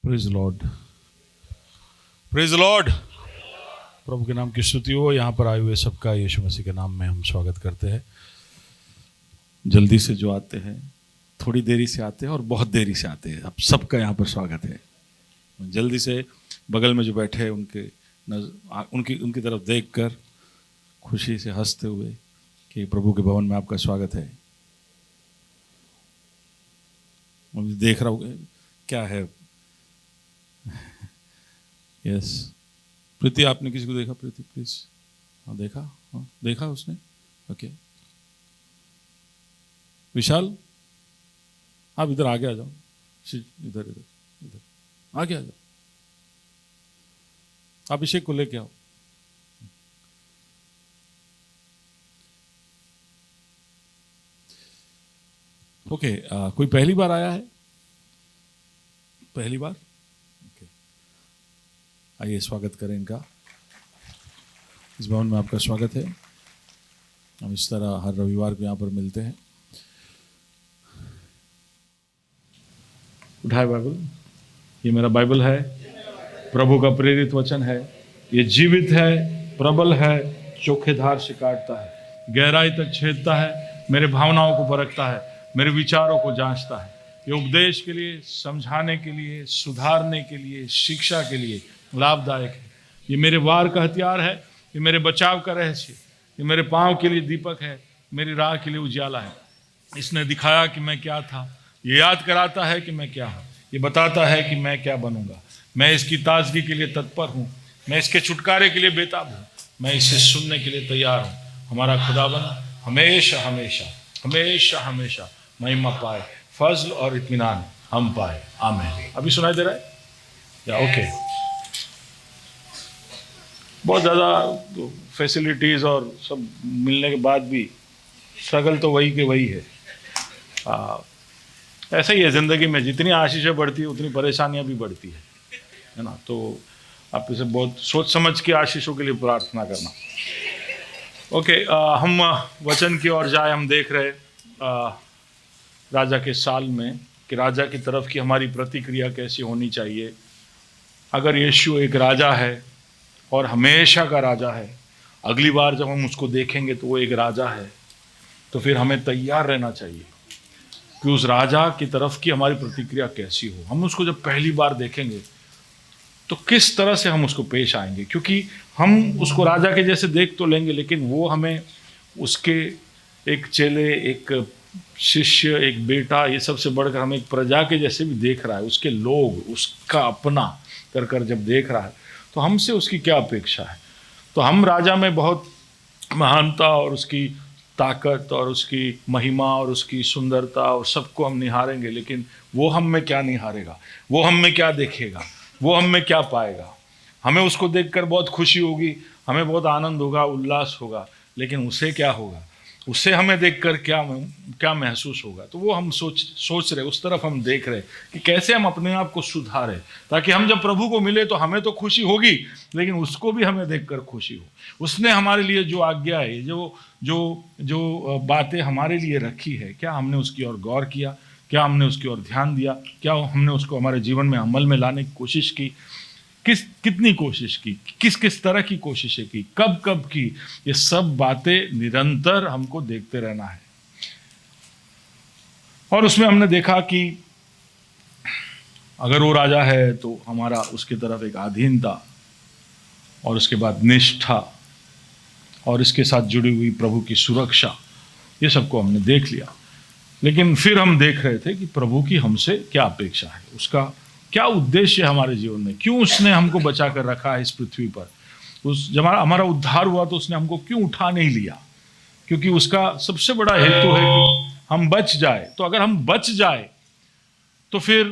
Praise Lord, praise Lord. प्रभु के नाम की स्तुति हो। यहाँ पर आए हुए सबका यीशु मसीह के नाम में हम स्वागत करते हैं। जल्दी से जो आते हैं, थोड़ी देरी से आते हैं और बहुत देरी से आते हैं, अब सबका यहाँ पर स्वागत है। जल्दी से बगल में जो बैठे हैं उनकी तरफ देखकर खुशी से हंसते हुए कि प्रभु के भवन में आपका स्वागत है। मैं देख रहा हूँ क्या है। यस प्रीति, आपने किसी को देखा? प्रीति प्लीज। हाँ देखा, हाँ देखा उसने। ओके विशाल, आप इधर आगे आ जाओ। इधर इधर इधर आगे आ जाओ। अभिषेक को लेके आओ। ओके कोई पहली बार आया है? पहली बार? ओके आइए स्वागत करें इनका। इस भवन में आपका स्वागत है। हम इस तरह हर रविवार को यहाँ पर मिलते हैं। उठाए बाइबल। ये मेरा बाइबल है, प्रभु का प्रेरित वचन है। ये जीवित है, प्रबल है, चोखे धार से काटता है, गहराई तक छेदता है, मेरे भावनाओं को परखता है, मेरे विचारों को जांचता है। ये उपदेश के लिए, समझाने के लिए, सुधारने के लिए, शिक्षा के लिए लाभदायक है। ये मेरे वार का हथियार है, ये मेरे बचाव का रहस्य, ये मेरे पाँव के लिए दीपक है, मेरी राह के लिए उजाला है। इसने दिखाया कि मैं क्या था, ये याद कराता है कि मैं क्या हूँ, ये बताता है कि मैं क्या बनूंगा। मैं इसकी ताजगी के लिए तत्पर हूँ, मैं इसके छुटकारे के लिए बेताब हूँ, मैं इसे सुनने के लिए तैयार हूँ। हमारा खुदाबंद हमेशा हमेशा हमेशा हमेशा महिमा पाए, फजल और इत्मीनान हम पाए। आमीन। अभी सुनाई दे रहा है या? ओके। बहुत ज़्यादा फैसिलिटीज़ और सब मिलने के बाद भी स्ट्रगल तो वही के वही है। ऐसा ही है ज़िंदगी में, जितनी आशीषें बढ़ती है उतनी परेशानियां भी बढ़ती है ना। तो आप इसे बहुत सोच समझ के आशीषों के लिए प्रार्थना करना। ओके हम वचन की ओर जाए। हम देख रहे राजा के साल में कि राजा की तरफ की हमारी प्रतिक्रिया कैसी होनी चाहिए। अगर यीशु एक राजा है और हमेशा का राजा है, अगली बार जब हम उसको देखेंगे तो वो एक राजा है, तो फिर हमें तैयार रहना चाहिए कि उस राजा की तरफ की हमारी प्रतिक्रिया कैसी हो। हम उसको जब पहली बार देखेंगे तो किस तरह से हम उसको पेश आएंगे, क्योंकि हम उसको राजा के जैसे देख तो लेंगे, लेकिन वो हमें उसके एक चेले, एक शिष्य, एक बेटा, ये सबसे बढ़कर हमें एक प्रजा के जैसे भी देख रहा है। उसके लोग उसका अपना कर कर जब देख रहा है तो हमसे उसकी क्या अपेक्षा है। तो हम राजा में बहुत महानता और उसकी ताकत और उसकी महिमा और उसकी सुंदरता और सबको हम निहारेंगे, लेकिन वो हम में क्या निहारेगा, वो हम में क्या देखेगा, वो हम में क्या पाएगा। हमें उसको देखकर बहुत खुशी होगी, हमें बहुत आनंद होगा, उल्लास होगा, लेकिन उसे क्या होगा, उसे हमें देखकर क्या महसूस होगा। तो वो हम सोच रहे, उस तरफ हम देख रहे कि कैसे हम अपने आप को सुधारें, ताकि हम जब प्रभु को मिले तो हमें तो खुशी होगी, लेकिन उसको भी हमें देखकर खुशी हो। उसने हमारे लिए जो आज्ञा है, जो बातें हमारे लिए रखी है, क्या हमने उसकी ओर गौर किया, क्या हमने उसकी ओर ध्यान दिया, क्या हमने उसको हमारे जीवन में अमल में लाने की कोशिश की, कितनी कोशिश की, किस तरह की कोशिशें की, कब की। ये सब बातें निरंतर हमको देखते रहना है। और उसमें हमने देखा कि अगर वो राजा है तो हमारा उसकी तरफ एक अधीनता, और उसके बाद निष्ठा, और इसके साथ जुड़ी हुई प्रभु की सुरक्षा, ये सबको हमने देख लिया। लेकिन फिर हम देख रहे थे कि प्रभु की हमसे क्या अपेक्षा है, उसका क्या उद्देश्य है हमारे जीवन में, क्यों उसने हमको बचा कर रखा है इस पृथ्वी पर। जब हमारा उद्धार हुआ तो उसने हमको क्यों उठा नहीं लिया, क्योंकि उसका सबसे बड़ा हेतु है कि हम बच जाए। तो अगर हम बच जाए तो फिर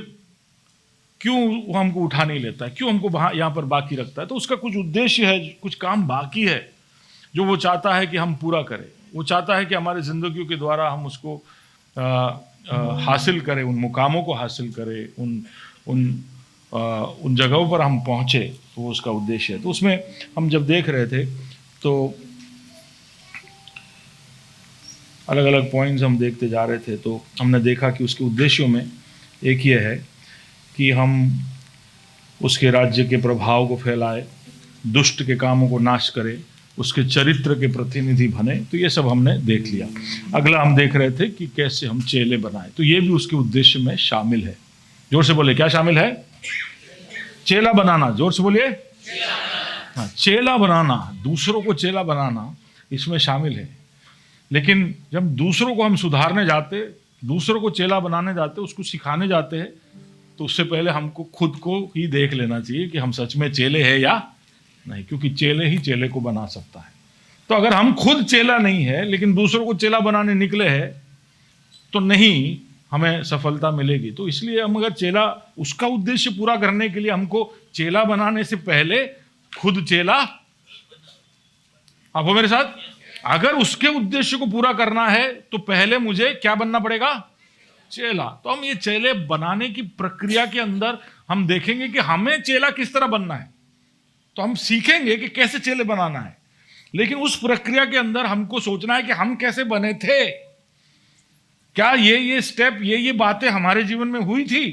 क्यों वो हमको उठा नहीं लेता है, क्यों हमको यहाँ पर बाकी रखता है। तो उसका कुछ उद्देश्य है, कुछ काम बाकी है जो वो चाहता है कि हम पूरा करें। वो चाहता है कि हमारे जिंदगियों के द्वारा हम उसको हासिल करें, उन मुकामों को हासिल करें, उन जगहों पर हम पहुँचे। तो वो उसका उद्देश्य है। तो उसमें हम जब देख रहे थे तो अलग अलग पॉइंट्स हम देखते जा रहे थे, तो हमने देखा कि उसके उद्देश्यों में एक ये है कि हम उसके राज्य के प्रभाव को फैलाए, दुष्ट के कामों को नाश करे, उसके चरित्र के प्रतिनिधि बने। तो ये सब हमने देख लिया। अगला हम देख रहे थे कि कैसे हम चेले बनाए, तो ये भी उसके उद्देश्य में शामिल है। जोर से बोले, क्या शामिल है? चेला बनाना। जोर से बोलिए, हाँ, चेला बनाना, दूसरों को चेला बनाना इसमें शामिल है। लेकिन जब दूसरों को हम सुधारने जाते, दूसरों को चेला बनाने जाते, उसको सिखाने जाते हैं, तो उससे पहले हमको खुद को ही देख लेना चाहिए कि हम सच में चेले हैं या नहीं, क्योंकि चेले ही चेले को बना सकता है। तो अगर हम खुद चेला नहीं है लेकिन दूसरों को चेला बनाने निकले हैं, तो नहीं हमें सफलता मिलेगी। तो इसलिए हम अगर चेला, उसका उद्देश्य पूरा करने के लिए हमको चेला बनाने से पहले खुद चेला, आप हो मेरे साथ? अगर उसके उद्देश्य को पूरा करना है तो पहले मुझे क्या बनना पड़ेगा? चेला। तो हम ये चेले बनाने की प्रक्रिया के अंदर हम देखेंगे कि हमें चेला किस तरह बनना है। तो हम सीखेंगे कि कैसे चेले बनाना है, लेकिन उस प्रक्रिया के अंदर हमको सोचना है कि हम कैसे बने थे, क्या ये स्टेप, ये बातें हमारे जीवन में हुई थी,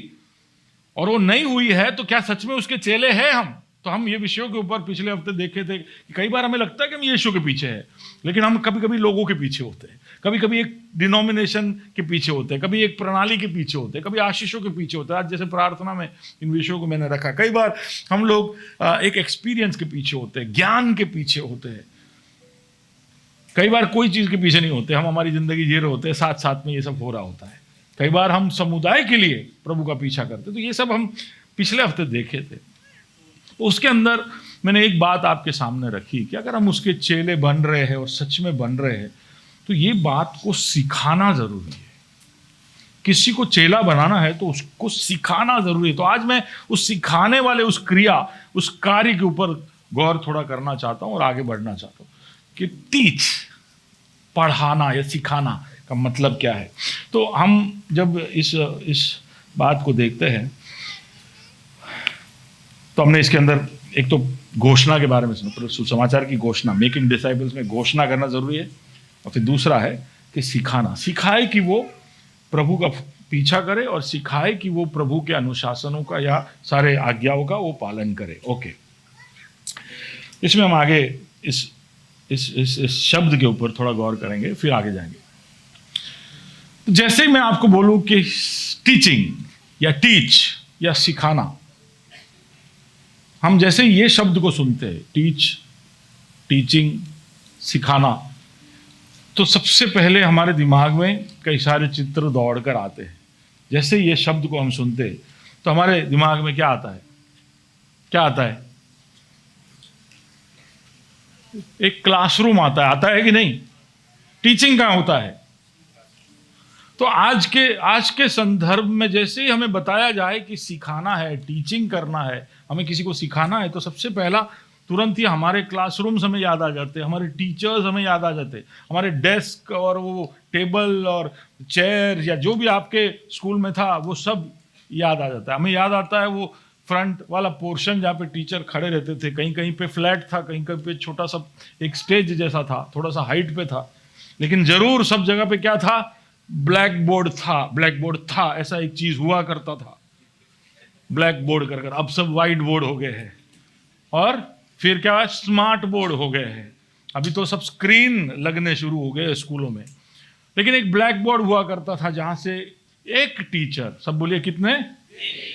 और वो नहीं हुई है तो क्या सच में उसके चेले हैं हम? तो हम ये विषयों के ऊपर पिछले हफ्ते देखे थे कि कई बार हमें लगता है कि हम यीशु के पीछे हैं, लेकिन हम कभी कभी लोगों के पीछे होते हैं, कभी कभी एक डिनोमिनेशन के पीछे होते हैं, कभी एक प्रणाली के पीछे होते हैं, कभी आशीषों के पीछे होते हैं। आज जैसे प्रार्थना में इन विषयों को मैंने रखा। कई बार हम लोग एक एक्सपीरियंस के पीछे होते हैं, ज्ञान के पीछे होते हैं, कई बार कोई चीज़ के पीछे नहीं होते, हम हमारी जिंदगी जी रहे होते हैं, साथ साथ में ये सब हो रहा होता है। कई बार हम समुदाय के लिए प्रभु का पीछा करते, तो ये सब हम पिछले हफ्ते देखे थे। तो उसके अंदर मैंने एक बात आपके सामने रखी कि अगर हम उसके चेले बन रहे हैं और सच में बन रहे हैं, तो ये बात को सिखाना जरूरी है। किसी को चेला बनाना है तो उसको सिखाना जरूरी है। तो आज मैं उस सिखाने वाले, उस क्रिया, उस कार्य के ऊपर गौर थोड़ा करना चाहता हूं और आगे बढ़ना चाहता हूं कि टीच, पढ़ाना या सिखाना का मतलब क्या है। तो हम जब इस बात को देखते हैं तो हमने इसके अंदर एक तो घोषणा के बारे में सुना, सुसमाचार की घोषणा, मेकिंग डिसाइपल्स में घोषणा करना जरूरी है, और फिर दूसरा है कि सिखाना, सिखाए कि वो प्रभु का पीछा करे और सिखाए कि वो प्रभु के अनुशासनों का या सारे आज्ञाओं का वो पालन करे। ओके, इसमें हम आगे इस शब्द के ऊपर थोड़ा गौर करेंगे, फिर आगे जाएंगे। तो जैसे ही मैं आपको बोलूं कि टीचिंग या टीच या सिखाना, हम जैसे ये शब्द को सुनते हैं, टीच, टीचिंग, सिखाना, तो सबसे पहले हमारे दिमाग में कई सारे चित्र दौड़कर आते हैं। जैसे ये शब्द को हम सुनते हैं तो हमारे दिमाग में क्या आता है? क्या आता है? एक क्लासरूम आता है कि नहीं? टीचिंग कहाँ होता है? तो आज के संदर्भ में जैसे ही हमें बताया जाए कि सिखाना है, टीचिंग करना है, हमें किसी को सिखाना है, तो सबसे पहला तुरंत ही हमारे क्लासरूम्स हमें याद आ जाते हैं, हमारे टीचर्स हमें याद आ जाते हैं, हमारे डेस्क और वो टेबल और चेयर या जो भी आपके स्कूल में था वो सब याद आ जाता है। हमें याद आता है वो फ्रंट वाला पोर्शन जहाँ पे टीचर खड़े रहते थे, कहीं कहीं पे फ्लैट था, कहीं कहीं पे छोटा सा एक स्टेज जैसा था, थोड़ा सा हाइट पे था, लेकिन जरूर सब जगह पे क्या था? ब्लैक बोर्ड था, ऐसा एक चीज हुआ करता था, ब्लैक बोर्ड कर। अब सब वाइट बोर्ड हो गए हैं, और फिर क्या, स्मार्ट बोर्ड हो गए हैं। अभी तो सब स्क्रीन लगने शुरू हो गए स्कूलों में, लेकिन एक ब्लैक बोर्ड हुआ करता था जहां से एक टीचर, सब बोलिए कितने?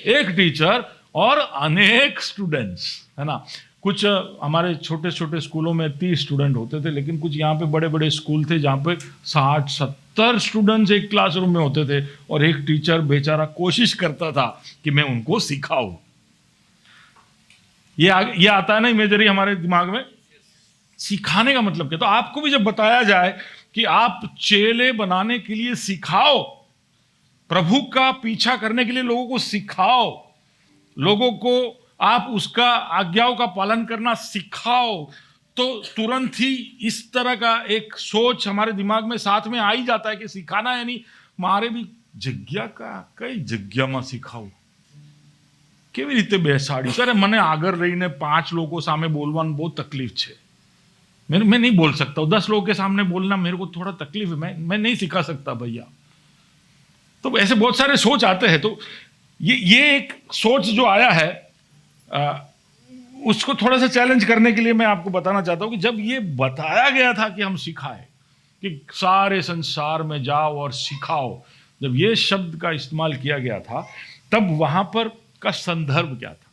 एक टीचर और अनेक स्टूडेंट्स, है ना। कुछ हमारे छोटे छोटे स्कूलों में 30 स्टूडेंट होते थे, लेकिन कुछ यहाँ पे बड़े बड़े स्कूल थे जहाँ पे 60-70 स्टूडेंट्स एक क्लासरूम में होते थे, और एक टीचर बेचारा कोशिश करता था कि मैं उनको सिखाऊं। ये आता है ना इमेजरी हमारे दिमाग में। सिखाने का मतलब क्या? तो आपको भी जब बताया जाए कि आप चेले बनाने के लिए सिखाओ, प्रभु का पीछा करने के लिए लोगों को सिखाओ, लोगों को आप उसका आज्ञाओं का पालन करना सिखाओ, तो तुरंत ही इस तरह का एक सोच हमारे दिमाग में साथ में आ ही जाता है कि सिखाना यानी मारे भी जग्या का कई जग्या में सिखाओ, કેવી રીતે બેસાડી? સર મને આગળ રહીને 5 લોકો સામે બોલવાનું बहुत तकलीफ છે, मैं नहीं बोल सकता हूँ। 10 लोगों के सामने बोलना मेरे को थोड़ा तकलीफ है, मैं नहीं सिखा सकता भैया। तो ऐसे बहुत सारे सोच आते हैं। तो ये एक सोच जो आया है उसको थोड़ा सा चैलेंज करने के लिए मैं आपको बताना चाहता हूं कि जब ये बताया गया था कि हम सिखाएं, कि सारे संसार में जाओ और सिखाओ, जब ये शब्द का इस्तेमाल किया गया था, तब वहां पर का संदर्भ क्या था?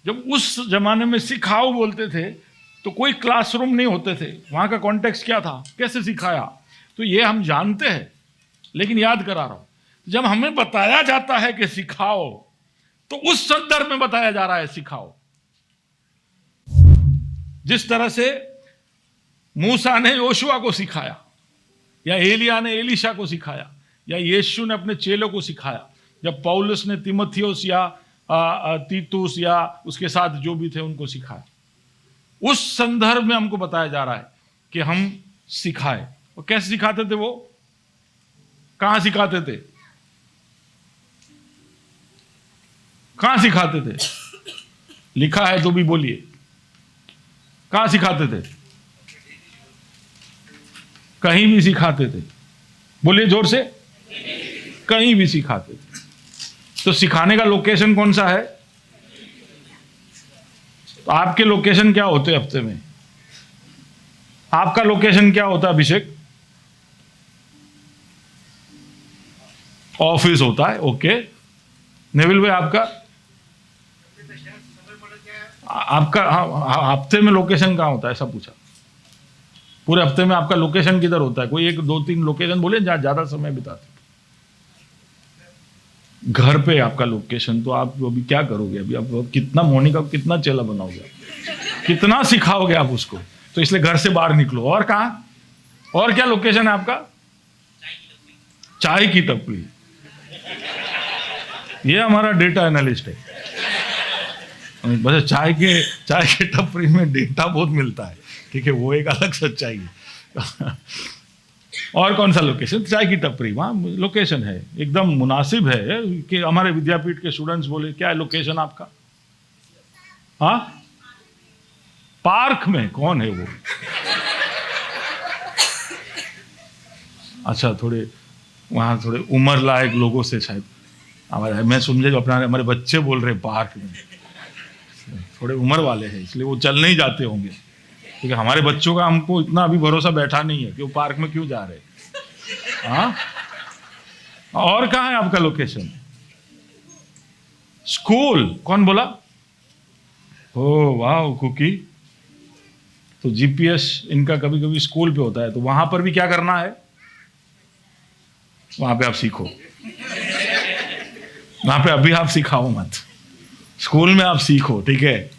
जब उस जमाने में सिखाओ बोलते थे तो कोई क्लासरूम नहीं होते थे, वहां का कॉन्टेक्स्ट क्या था, कैसे सिखाया, तो ये हम जानते हैं, लेकिन याद करा रहा हूं। जब हमें बताया जाता है कि सिखाओ, तो उस संदर्भ में बताया जा रहा है सिखाओ। जिस तरह से मूसा ने योशुआ को सिखाया, या एलिया ने एलीशा को सिखाया, या यीशु ने अपने चेलों को सिखाया, जब पौलुस ने तीमुथियुस या तीतुस या उसके साथ जो भी थे उनको सिखाया, उस संदर्भ में हमको बताया जा रहा है कि हम सिखाए। और कैसे सिखाते थे? वो कहां सिखाते थे? कहां सिखाते थे? लिखा है तो भी बोलिए, कहां सिखाते थे? कहीं भी सिखाते थे। बोलिए जोर से, कहीं भी सिखाते थे। तो सिखाने का लोकेशन कौन सा है? तो आपके लोकेशन क्या होते हैं हफ्ते में? आपका लोकेशन क्या होता है अभिषेक? ऑफिस होता है, ओके। नेविल भाई आपका? आपका हफ्ते में लोकेशन कहाँ होता है, ऐसा पूछा। पूरे हफ्ते में आपका लोकेशन किधर होता है? कोई 1 2 3 लोकेशन बोले जहां ज्यादा समय बिताते। घर पे आपका लोकेशन, तो आप अभी क्या करोगे? अभी आप कितना मोनिका, कितना चेला बनाओगे, कितना सिखाओगे आप उसको? तो इसलिए घर से बाहर निकलो। और कहां, और क्या लोकेशन है आपका? चाय की टपरी। ये हमारा डेटा एनालिस्ट है। बस चाय के टपरी में डेटा बहुत मिलता है, ठीक है, वो एक अलग सच्चाई है। और कौन सा लोकेशन? चाय की टपरी, वहां लोकेशन है, एकदम मुनासिब है कि हमारे विद्यापीठ के स्टूडेंट्स बोले क्या है लोकेशन आपका? हाँ, पार्क में। कौन है वो? अच्छा, थोड़े वहां थोड़े उम्र लायक लोगों से शायद हमारे, मैं समझे जो अपना हमारे बच्चे बोल रहे पार्क में, थोड़े उम्र वाले हैं, इसलिए वो चल नहीं जाते होंगे, क्योंकि हमारे बच्चों का हमको इतना अभी भरोसा बैठा नहीं है कि वो पार्क में क्यों जा रहे हैं। हाँ, और कहाँ है आपका लोकेशन? स्कूल। कौन बोला? ओ वाह कुकी। तो जीपीएस इनका कभी कभी स्कूल पे होता है, तो वहां पर भी क्या करना है? वहां पे आप सीखो। वहां पे अभी आप सिखाओ मत, स्कूल में आप सीखो, ठीक है,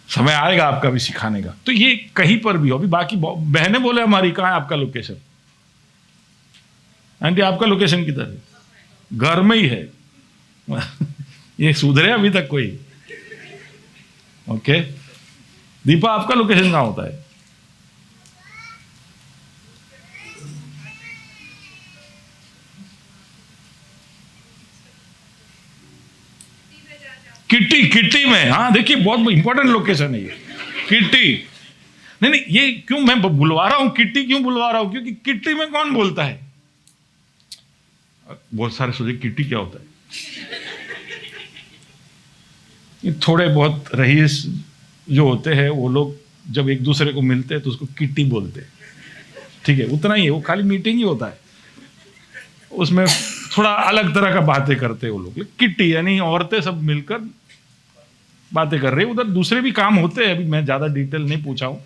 समय आएगा आपका भी सिखाने का। तो ये कहीं पर भी हो। अभी बाकी बहनें बोले हमारी, कहाँ है आपका लोकेशन? आंटी आपका लोकेशन किधर है? घर में ही है। ये सुधरे अभी तक कोई? ओके। दीपा आपका लोकेशन कहाँ होता है? किट्टी। किट्टी में, हाँ देखिए बहुत इंपॉर्टेंट लोकेशन है ये, किट्टी। नहीं, ये क्यों मैं बुलवा रहा हूं किट्टी, क्यों बुलवा रहा हूं? क्योंकि किट्टी में कौन बोलता है? बहुत सारे सोचे किट्टी क्या होता है। ये थोड़े बहुत रईस जो होते हैं वो लोग जब एक दूसरे को मिलते हैं तो उसको किट्टी बोलते हैं, ठीक है, उतना ही है, वो खाली मीटिंग ही होता है, उसमें थोड़ा अलग तरह का बातें करते हैं वो लोग। किट्टी यानी औरतें सब मिलकर बातें कर रही है। उधर दूसरे भी काम होते हैं, अभी मैं ज्यादा डिटेल नहीं पूछा हूं,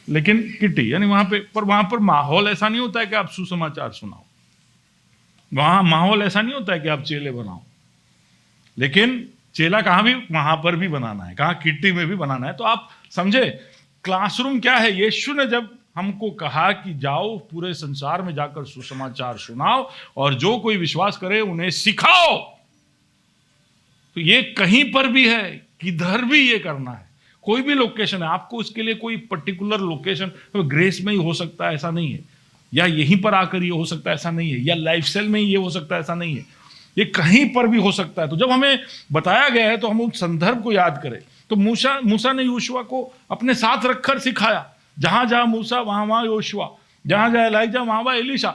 लेकिन किट्टी यानी वहां पर माहौल ऐसा नहीं होता है कि आप सुसमाचार सुनाओ, वहां माहौल ऐसा नहीं होता है कि आप चेले बनाओ, लेकिन चेला कहां भी, वहां पर भी बनाना है, कहां? किट्टी में भी बनाना है। तो आप समझे क्लासरूम क्या है? यीशु ने जब हमको कहा कि जाओ पूरे संसार में जाकर सुसमाचार सुनाओ और जो कोई विश्वास करे उन्हें सिखाओ, तो ये कहीं पर भी है, किधर भी ये करना है, कोई भी लोकेशन है। आपको उसके लिए कोई पर्टिकुलर लोकेशन तो ग्रेस में ही हो सकता है ऐसा नहीं है, या यहीं पर आकर ये हो सकता है ऐसा नहीं है, या लाइफस्टाइल में ही ये हो सकता है ऐसा नहीं है, ये कहीं पर भी हो सकता है। तो जब हमें बताया गया है तो हम उस संदर्भ को याद करें। तो मूसा ने योशुआ को अपने साथ रखकर सिखाया, जहां जहां मूसा वहां वहां योशुआ, जहां जहां एलाइजा वहां वहां एलीशा।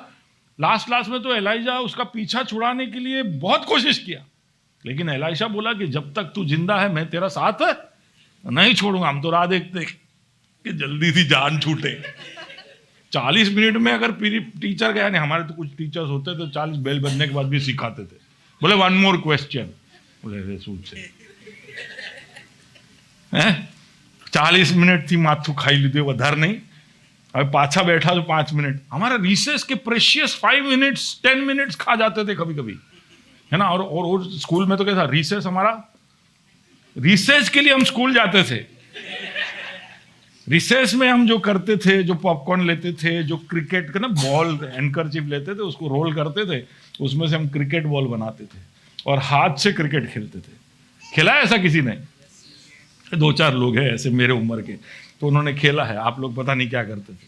लास्ट में तो एलाइजा उसका पीछा छुड़ाने के लिए बहुत कोशिश किया, लेकिन एलाइशा बोला कि जब तक तू जिंदा है मैं तेरा साथ नहीं छोड़ूंगा। हम तो राह देखते कि जल्दी सी जान छूटे। 40 मिनट में अगर टीचर गया नहीं, हमारे तो कुछ टीचर्स होते थे 40 बेल बजने के बाद भी सिखाते थे, बोले 1 मोर क्वेश्चन, बोले सूट से 40 मिनट थी माथू खाई लीधे વધારે नहीं। अब पाछा बैठा तो 5 मिनट, हमारा रिसेस के प्रेशियस 5 मिनट्स 10 मिनट्स खा जाते थे कभी कभी, है ना। और स्कूल में तो क्या था, रिसेस हमारा, रिसेस के लिए हम स्कूल जाते थे। रिसेस में हम जो करते थे, जो पॉपकॉर्न लेते थे, जो क्रिकेट का ना बॉल हैंकरचीफ लेते थे, उसको रोल करते थे, उसमें से हम क्रिकेट बॉल बनाते थे और हाथ से क्रिकेट खेलते थे। खेला है ऐसा किसी ने? 2-4 लोग हैं ऐसे मेरे उम्र के, तो उन्होंने खेला है। आप लोग पता नहीं क्या करते थे।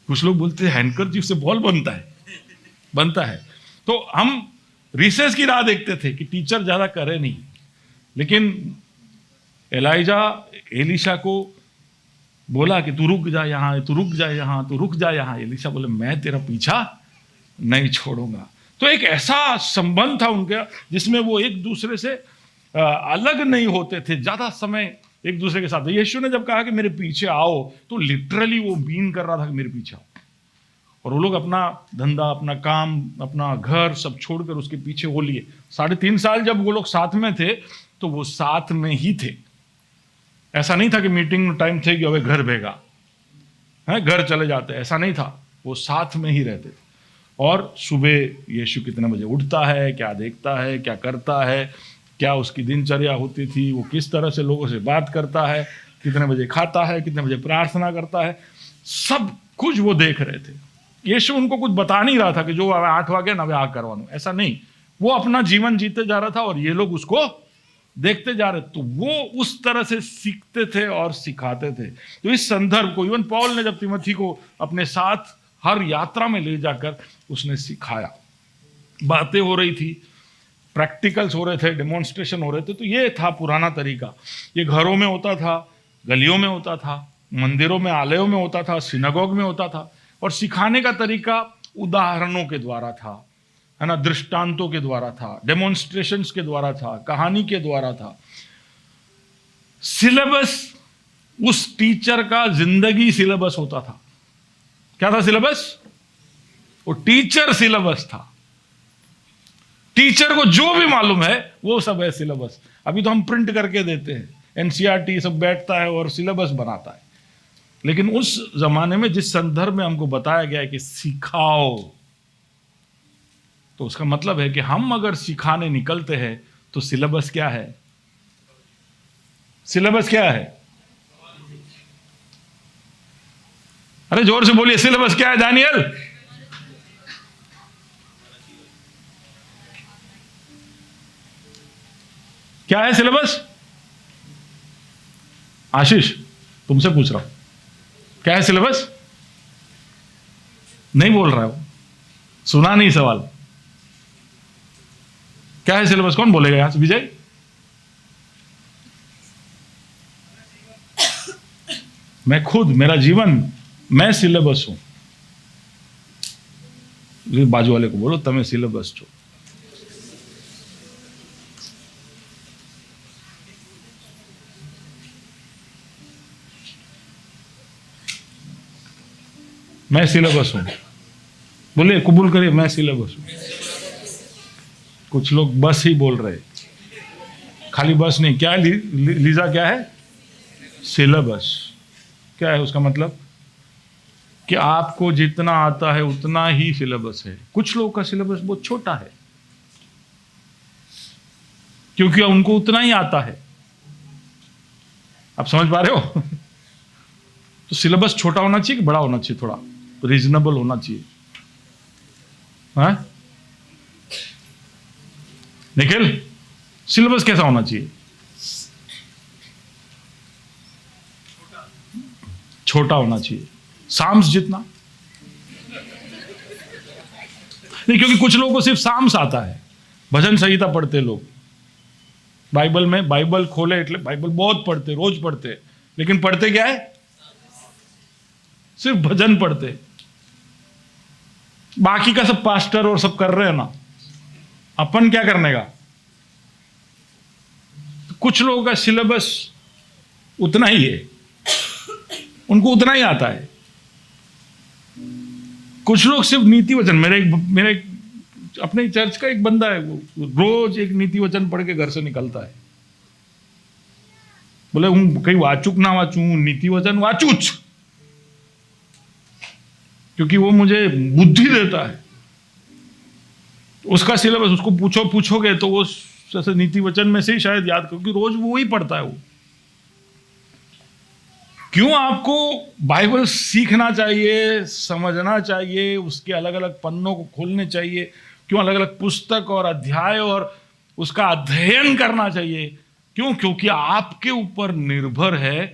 कुछ लोग बोलते हैं हैंकरचीफ से बॉल बनता है। तो हम रिसेस की राह देखते थे कि टीचर ज्यादा करे नहीं, लेकिन एलीशा को बोला कि तू रुक जा यहाँ, तू रुक जा यहाँ, तू रुक जा यहाँ। एलीशा बोले मैं तेरा पीछा नहीं छोड़ूंगा। तो एक ऐसा संबंध था उनका जिसमें वो एक दूसरे से अलग नहीं होते थे, ज्यादा समय एक दूसरे के साथ। यीशु ने जब कहा कि मेरे पीछे आओ, तो लिटरली वो मीन कर रहा था कि मेरे पीछे आओ। और वो लोग अपना धंधा, अपना काम, अपना घर सब छोड़कर उसके पीछे हो लिए। 3.5 साल जब वो लोग साथ में थे तो वो साथ में ही थे। ऐसा नहीं था कि मीटिंग टाइम थे कि अबे घर भेगा है, घर चले जाते, ऐसा नहीं था। वो साथ में ही रहते थे। और सुबह यीशु कितने बजे उठता है, क्या देखता है, क्या करता है, क्या उसकी दिनचर्या होती थी, वो किस तरह से लोगों से बात करता है, कितने बजे खाता है, कितने बजे प्रार्थना करता है, सब कुछ वो देख रहे थे। यीशु उनको कुछ बता नहीं रहा था कि जो 8 वागे ना वे आ करवानो, ऐसा नहीं। वो अपना जीवन जीते जा रहा था और ये लोग उसको देखते जा रहे। तो वो उस तरह से सीखते थे और सिखाते थे। तो इस संदर्भ को इवन पौल ने जब तिमोथी को अपने साथ हर यात्रा में ले जाकर उसने सिखाया, बातें हो रही थी, प्रैक्टिकल्स हो रहे थे, डेमोन्स्ट्रेशन हो रहे थे। तो ये था पुराना तरीका। ये घरों में होता था, गलियों में होता था, मंदिरों में, आलयों में होता था, सिनागोग में होता था। और सिखाने का तरीका उदाहरणों के द्वारा था, है ना, दृष्टांतों के द्वारा था, डेमोन्स्ट्रेशंस के द्वारा था, कहानी के द्वारा था। सिलेबस उस टीचर का जिंदगी सिलेबस होता था। क्या था सिलेबस? वो टीचर सिलेबस था। टीचर को जो भी मालूम है वो सब है सिलेबस। अभी तो हम प्रिंट करके देते हैं, एनसीईआरटी सब बैठता है और सिलेबस बनाता है। लेकिन उस जमाने में जिस संदर्भ में हमको बताया गया है कि सिखाओ, तो उसका मतलब है कि हम अगर सिखाने निकलते हैं तो सिलेबस क्या है? सिलेबस क्या है? अरे जोर से बोलिए, सिलेबस क्या है दानियल? क्या है सिलेबस? आशीष तुमसे पूछ रहा हूं, क्या है सिलेबस? नहीं बोल रहा हो, सुना नहीं सवाल। क्या है सिलेबस? कौन बोलेगा यहां से? विजय? मैं खुद, मेरा जीवन, मैं सिलेबस हूं। बाजू वाले को बोलो तमें सिलेबस छो। मैं सिलेबस हूं। बोलिए, कबूल करिए, मैं सिलेबस हूं। कुछ लोग बस ही बोल रहे, खाली बस नहीं। क्या लीजा क्या है? सिलेबस। क्या है उसका मतलब? कि आपको जितना आता है उतना ही सिलेबस है। कुछ लोगों का सिलेबस बहुत छोटा है क्योंकि उनको उतना ही आता है। आप समझ पा रहे हो? तो सिलेबस छोटा होना चाहिए कि बड़ा होना चाहिए? थोड़ा रीजनेबल होना चाहिए। हाँ निखिल, सिलेबस कैसा होना चाहिए? छोटा होना चाहिए, साम्स जितना नहीं। क्योंकि कुछ लोगों को सिर्फ साम्स आता है। भजन संहिता पढ़ते लोग, बाइबल में, बाइबल खोले એટલે बाइबल बहुत पढ़ते, रोज पढ़ते, लेकिन पढ़ते क्या है? सिर्फ भजन पढ़ते। बाकी का सब पास्टर और सब कर रहे हैं ना, अपन क्या करने का? कुछ लोगों का सिलेबस उतना ही है, उनको उतना ही आता है। कुछ लोग सिर्फ नीति वचन, मेरे एक अपने चर्च का एक बंदा है, वो रोज एक नीति वचन पढ़ के घर से निकलता है। बोले हूँ कहीं वाचुक ना वाचू, नीति वचन वाचूच, क्योंकि वो मुझे बुद्धि देता है। उसका सिलेबस उसको पूछोगे तो वो जैसे नीति वचन में से ही शायद याद, क्योंकि रोज वो ही पढ़ता है वो। क्यों आपको बाइबल सीखना चाहिए, समझना चाहिए, उसके अलग अलग पन्नों को खोलने चाहिए, क्यों अलग अलग पुस्तक और अध्याय और उसका अध्ययन करना चाहिए? क्यों? क्योंकि आपके ऊपर निर्भर है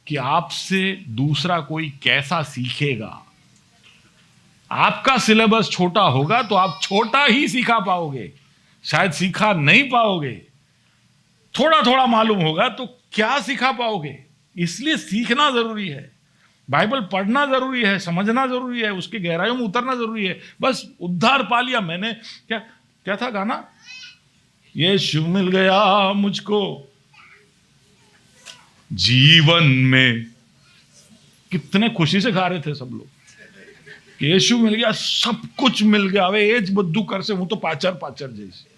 कि आपसे दूसरा कोई कैसा सीखेगा। आपका सिलेबस छोटा होगा तो आप छोटा ही सीखा पाओगे, शायद सीखा नहीं पाओगे। थोड़ा थोड़ा मालूम होगा तो क्या सीखा पाओगे? इसलिए सीखना जरूरी है, बाइबल पढ़ना जरूरी है, समझना जरूरी है, उसके गहराइयों में उतरना जरूरी है। बस उद्धार पा लिया मैंने, क्या था गाना, यीशु मिल गया मुझको जीवन में। कितने खुशी से गा रहे थे सब लोग, यीशु मिल गया, सब कुछ मिल गया, वे एज बद्दू कर से हूं तो पाचर पाचर जैसे।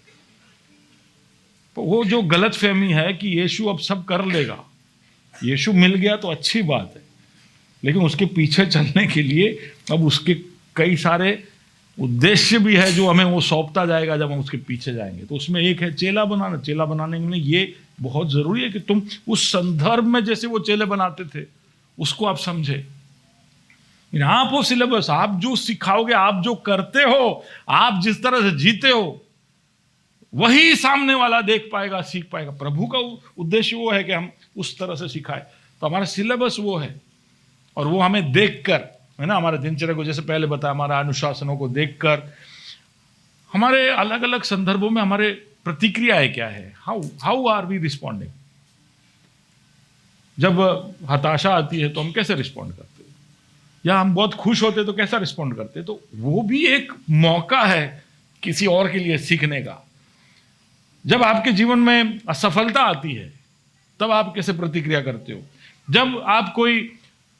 तो वो जो गलत फहमी है कि यीशु अब सब कर लेगा, यीशु मिल गया तो अच्छी बात है, लेकिन उसके पीछे चलने के लिए अब उसके कई सारे उद्देश्य भी है जो हमें वो सौंपता जाएगा जब हम उसके पीछे जाएंगे। तो उसमें एक है चेला बनाना। चेला बनाने में ये बहुत जरूरी है कि तुम उस संदर्भ में जैसे वो चेले बनाते थे उसको आप समझे। आप वो सिलेबस, आप जो सिखाओगे, आप जो करते हो, आप जिस तरह से जीते हो, वही सामने वाला देख पाएगा, सीख पाएगा। प्रभु का उद्देश्य वो है कि हम उस तरह से सिखाए, तो हमारा सिलेबस वो है। और वो हमें देखकर, है ना, हमारे दिनचर्या को, जैसे पहले बताया, हमारा अनुशासनों को देखकर हमारे अलग अलग संदर्भों में हमारे प्रतिक्रियाएं क्या है, हाउ आर वी रिस्पॉन्डिंग। जब हताशा आती है तो हम कैसे रिस्पॉन्ड करते हैं, या हम बहुत खुश होते तो कैसा रिस्पॉन्ड करते हैं। तो वो भी एक मौका है किसी और के लिए सीखने का। जब आपके जीवन में असफलता आती है तब आप कैसे प्रतिक्रिया करते हो। जब आप कोई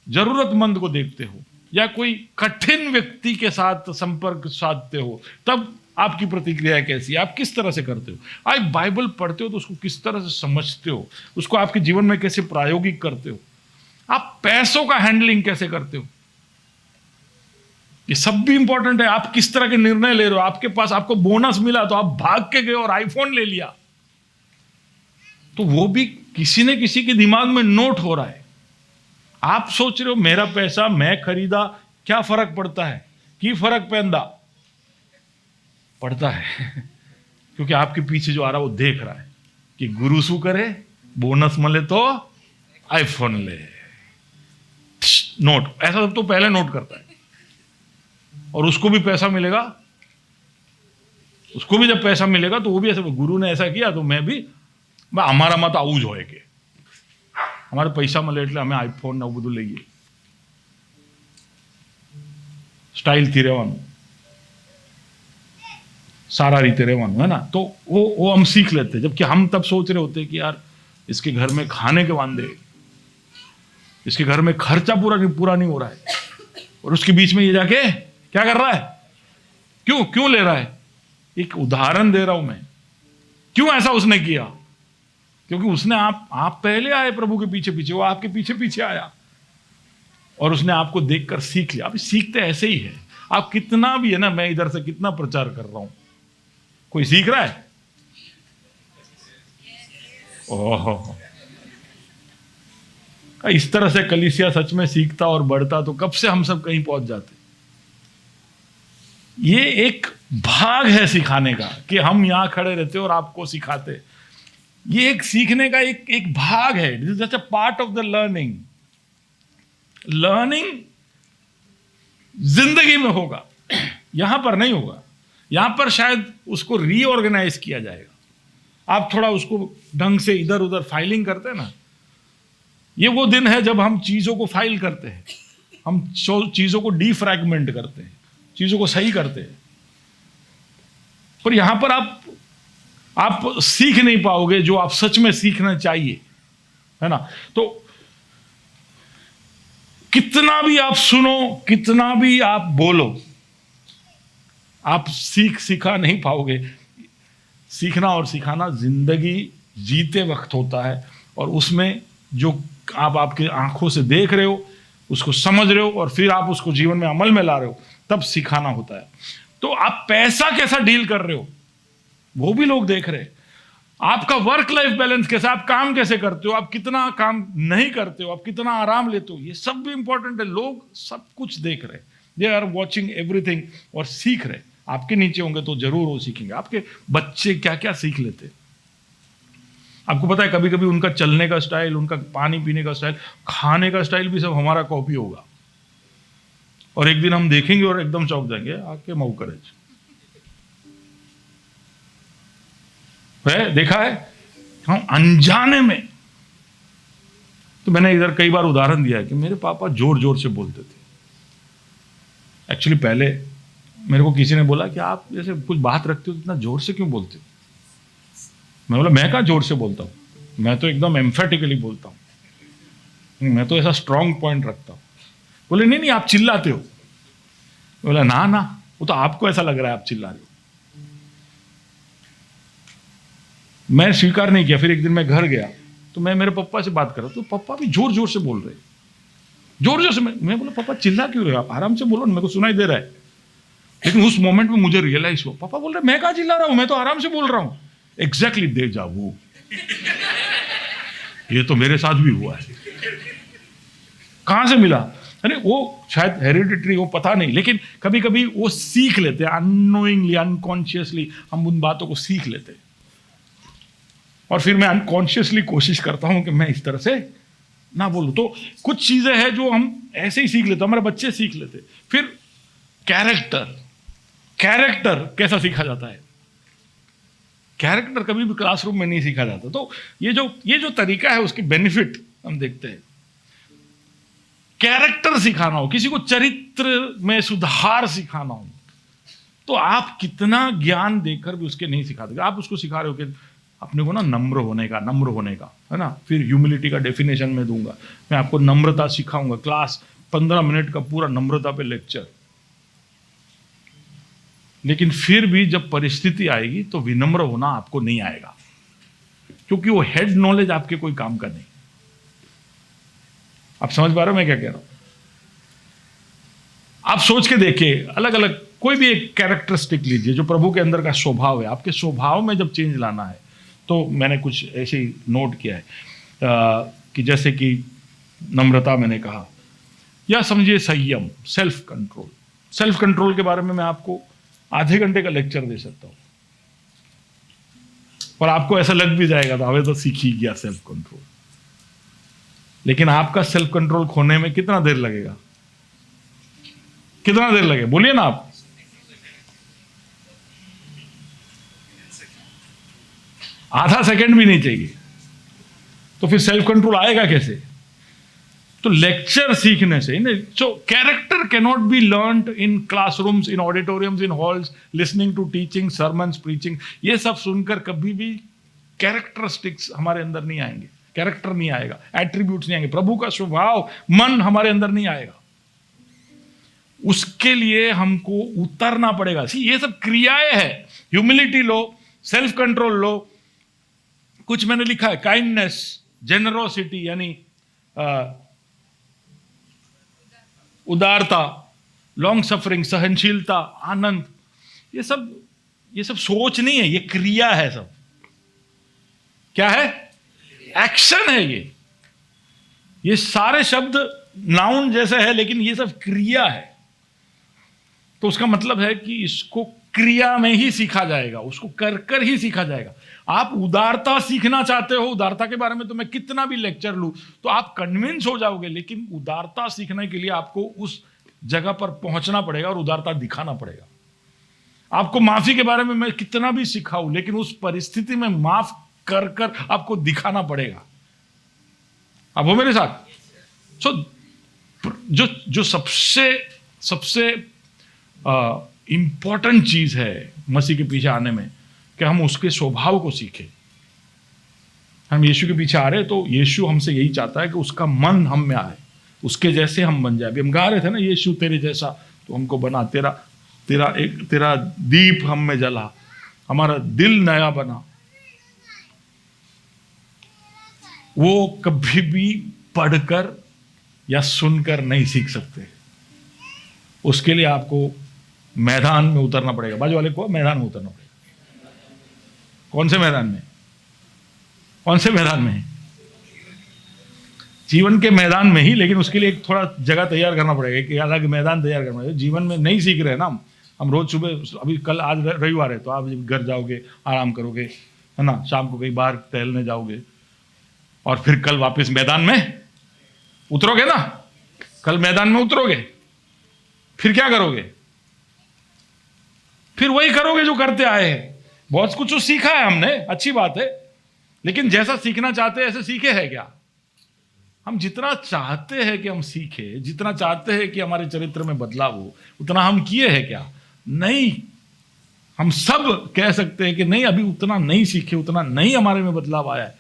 जरूरतमंद को देखते हो या कोई कठिन व्यक्ति के साथ संपर्क साधते हो तब आपकी प्रतिक्रिया कैसी है, आप किस तरह से करते हो। आप बाइबल पढ़ते हो तो उसको किस तरह से समझते हो, उसको आपके जीवन में कैसे प्रायोगिक करते हो। आप पैसों का हैंडलिंग कैसे करते हो, ये सब भी इंपॉर्टेंट है। आप किस तरह के निर्णय ले रहे हो। आपके पास, आपको बोनस मिला तो आप भाग के गए और आईफोन ले लिया, तो वो भी किसी ने किसी के दिमाग में नोट हो रहा है। आप सोच रहे हो मेरा पैसा मैं खरीदा, क्या फर्क पड़ता है, की फर्क पड़ता है क्योंकि आपके पीछे जो आ रहा है वो देख रहा है कि गुरु शू करे, बोनस मिले तो आईफोन ले, नोट। ऐसा सब तो पहले नोट करता है, और उसको भी पैसा मिलेगा, उसको भी जब पैसा मिलेगा तो वो भी ऐसा, गुरु ने ऐसा किया तो मैं भी, हमारा मत आऊ જ હોય કે हमारे पैसा મળે એટલે અમે આઈફોન ને બધું લઈએ, સ્ટાઇલથી રહેવાનું, सारा रीते रहવાનું, है ना। तो वो हम सीख लेते हैं, जबकि हम तब सोच रहे होते हैं कि यार इसके घर में खाने के वांदे, इसके घर में खर्चा पूरा नहीं हो रहा है, और उसके बीच में ये जाके क्या कर रहा है, क्यों ले रहा है। एक उदाहरण दे रहा हूं मैं, क्यों ऐसा उसने किया, क्योंकि उसने आप पहले आए प्रभु के पीछे पीछे, वो आपके पीछे पीछे आया और उसने आपको देखकर सीख लिया। अब सीखते ऐसे ही है, आप कितना भी, है ना, मैं इधर से कितना प्रचार कर रहा हूं, कोई सीख रहा है? ओह, इस तरह से कलीसिया सच में सीखता और बढ़ता तो कब से हम सब कहीं पहुंच जाते। ये एक भाग है सिखाने का कि हम यहां खड़े रहते और आपको सिखाते। ये एक सीखने का एक भाग है, this is just a part of the learning. Learning जिंदगी में होगा, यहां पर नहीं होगा। यहां पर शायद उसको रीऑर्गेनाइज किया जाएगा। आप थोड़ा उसको ढंग से इधर उधर फाइलिंग करते हैं ना, ये वो दिन है जब हम चीजों को फाइल करते हैं, हम चीजों को डीफ्रैगमेंट करते हैं, चीजों को सही करते हैं। पर यहां पर आप आप सीख नहीं पाओगे जो आप सच में सीखना चाहिए, है ना। तो कितना भी आप सुनो, कितना भी आप बोलो, आप सिखा नहीं पाओगे। सीखना और सिखाना जिंदगी जीते वक्त होता है, और उसमें जो आप आपकी आंखों से देख रहे हो, उसको समझ रहे हो, और फिर आप उसको जीवन में अमल में ला रहे हो, तब सिखाना होता है। तो आप पैसा कैसा डील कर रहे हो वो भी लोग देख रहे हैं। आपका वर्क लाइफ बैलेंस कैसा, आप काम कैसे करते हो, आप कितना काम नहीं करते हो, आप कितना आराम लेते हो, ये सब भी इंपॉर्टेंट है। लोग सब कुछ देख रहे हैं, दे आर वॉचिंग एवरीथिंग, और सीख रहे। आपके नीचे होंगे तो जरूर वो सीखेंगे। आपके बच्चे क्या क्या सीख लेते हैं, आपको पता है। कभी कभी उनका चलने का स्टाइल, उनका पानी पीने का स्टाइल, खाने का स्टाइल भी सब हमारा कॉपी होगा, और एक दिन हम देखेंगे और एकदम चौंक जाएंगे, आके मऊ करेज है, देखा है हम अनजाने में। तो मैंने इधर कई बार उदाहरण दिया है कि मेरे पापा जोर जोर से बोलते थे। एक्चुअली पहले मेरे को किसी ने बोला कि आप जैसे कुछ बात रखते हो इतना जोर से क्यों बोलते हो। मैं बोला मैं कहाँ जोर से बोलता हूँ, मैं तो एकदम एम्फेटिकली बोलता हूँ, मैं तो ऐसा स्ट्रांग पॉइंट रखता हूँ। बोले नहीं नहीं आप चिल्लाते हो। बोला ना ना, वो तो आपको ऐसा लग रहा है आप चिल्ला रहे हो। मैं स्वीकार नहीं किया। फिर एक दिन मैं घर गया तो मैं मेरे पापा से बात कर रहा, तो पापा भी जोर जोर से बोल रहे, जोर जोर से। मैं बोला पापा चिल्ला क्यों रहे हो, आप आराम से बोलो ना, मेरे को सुनाई दे रहा है। लेकिन उस मोमेंट में मुझे रियलाइज हुआ, पापा बोल रहे मैं कहाँ चिल्ला रहा हूं, मैं तो आराम से बोल रहा हूं। एग्जैक्टली डेजा वू, ये तो मेरे साथ भी हुआ है। कहां से मिला, अरे वो शायद हेरिडिटरी हो, पता नहीं, लेकिन कभी कभी वो सीख लेते हैं अननोइंगली, अनकॉन्शियसली हम उन बातों को सीख लेते हैं। और फिर मैं अनकॉन्शियसली कोशिश करता हूं कि मैं इस तरह से ना बोलूं। तो कुछ चीजें हैं जो हम ऐसे ही सीख लेते, हमारे बच्चे सीख लेते। फिर कैरेक्टर कैसा सीखा जाता है, कैरेक्टर कभी भी क्लासरूम में नहीं सीखा जाता। तो ये जो तरीका है उसकी बेनिफिट हम देखते हैं। कैरेक्टर सिखाना हो, किसी को चरित्र में सुधार सिखाना हो, तो आप कितना ज्ञान देकर भी उसके नहीं सिखा देंगे। आप उसको सिखा रहे हो कि अपने को ना नम्र होने का, है ना। फिर ह्यूमिलिटी का डेफिनेशन में दूंगा, मैं आपको नम्रता सिखाऊंगा। क्लास 15 मिनट का पूरा नम्रता पे लेक्चर। लेकिन फिर भी जब परिस्थिति आएगी तो विनम्र होना आपको नहीं आएगा, क्योंकि वो हेड नॉलेज आपके कोई काम का नहीं। आप समझ पा रहे हो मैं क्या कह रहा हूं। आप सोच के देखिए, अलग अलग कोई भी एक कैरेक्टरिस्टिक लीजिए जो प्रभु के अंदर का स्वभाव है। आपके स्वभाव में जब चेंज लाना है तो मैंने कुछ ऐसे ही नोट किया है कि जैसे कि नम्रता मैंने कहा, या समझिए संयम, सेल्फ कंट्रोल। सेल्फ कंट्रोल के बारे में मैं आपको आधे घंटे का लेक्चर दे सकता हूं, और आपको ऐसा लग भी जाएगा तो हमें तो सीख ही गया सेल्फ कंट्रोल। लेकिन आपका सेल्फ कंट्रोल खोने में कितना देर लगेगा, कितना देर लगेगा बोलिए ना आप। आधा सेकंड भी नहीं चाहिए, तो फिर सेल्फ कंट्रोल आएगा कैसे। तो लेक्चर सीखने से। So character cannot be learned in classrooms, in auditoriums, in halls, listening to teaching, sermons, preaching. ये सब सुनकर कभी भी कैरेक्टरिस्टिक्स हमारे अंदर नहीं आएंगे, कैरेक्टर नहीं आएगा, एट्रीब्यूट्स नहीं आएंगे, प्रभु का स्वभाव, मन हमारे अंदर नहीं आएगा। उसके लिए हमको उतरना पड़ेगा। ये सब क्रियाएं हैं। ह्यूमिलिटी लो, सेल्फ कंट्रोल लो, कुछ मैंने लिखा है काइंडनेस, जेनरोसिटी यानी उदारता, लॉन्ग सफरिंग, सहनशीलता, आनंद। ये सब सोच नहीं है, ये क्रिया है। सब क्या है, एक्शन है। ये सारे शब्द नाउन जैसे है, लेकिन ये सब क्रिया है। तो उसका मतलब है कि इसको क्रिया में ही सीखा जाएगा, उसको कर कर ही सीखा जाएगा। आप उदारता सीखना चाहते हो, उदारता के बारे में तो मैं कितना भी लेक्चर लूं तो आप कन्विंस हो जाओगे, लेकिन उदारता सीखने के लिए आपको उस जगह पर पहुंचना पड़ेगा और उदारता दिखाना पड़ेगा। आपको माफी के बारे में मैं कितना भी सिखाऊं, लेकिन उस परिस्थिति में माफ कर कर आपको दिखाना पड़ेगा। आप हो मेरे साथ। जो सबसे इंपॉर्टेंट चीज है मसीह के पीछे आने में, कि हम उसके स्वभाव को सीखें। हम यीशु के पीछे आ रहे हैं तो यीशु हमसे यही चाहता है कि उसका मन हम में आए, उसके जैसे हम बन जाए। अभी हम गा रहे थे ना, यीशु तेरे जैसा तो हमको बना, तेरा दीप हम में जला, हमारा दिल नया बना। वो कभी भी पढ़कर या सुनकर नहीं सीख सकते, उसके लिए आपको मैदान में उतरना पड़ेगा। बाजू वाले को मैदान में उतरना पड़ेगा। कौन से मैदान में? कौन से मैदान में? जीवन के मैदान में ही, लेकिन उसके लिए एक थोड़ा जगह तैयार करना पड़ेगा, कि अलग मैदान तैयार करना पड़ेगा। जीवन में नहीं सीख रहे ना हम रोज सुबह, अभी कल आज रविवार है तो आप घर जाओगे, आराम करोगे, है ना, शाम को कहीं बाहर टहलने जाओगे, और फिर कल वापस मैदान में उतरोगे ना। कल मैदान में उतरोगे, फिर क्या करोगे? फिर वही करोगे जो करते आए हैं। बहुत कुछ तो सीखा है हमने, अच्छी बात है, लेकिन जैसा सीखना चाहते हैं ऐसे सीखे हैं क्या? हम जितना चाहते हैं कि हम सीखे, जितना चाहते हैं कि हमारे चरित्र में बदलाव हो, उतना हम किए हैं क्या? नहीं। हम सब कह सकते हैं कि नहीं, अभी उतना नहीं सीखे, उतना नहीं हमारे में बदलाव आया है।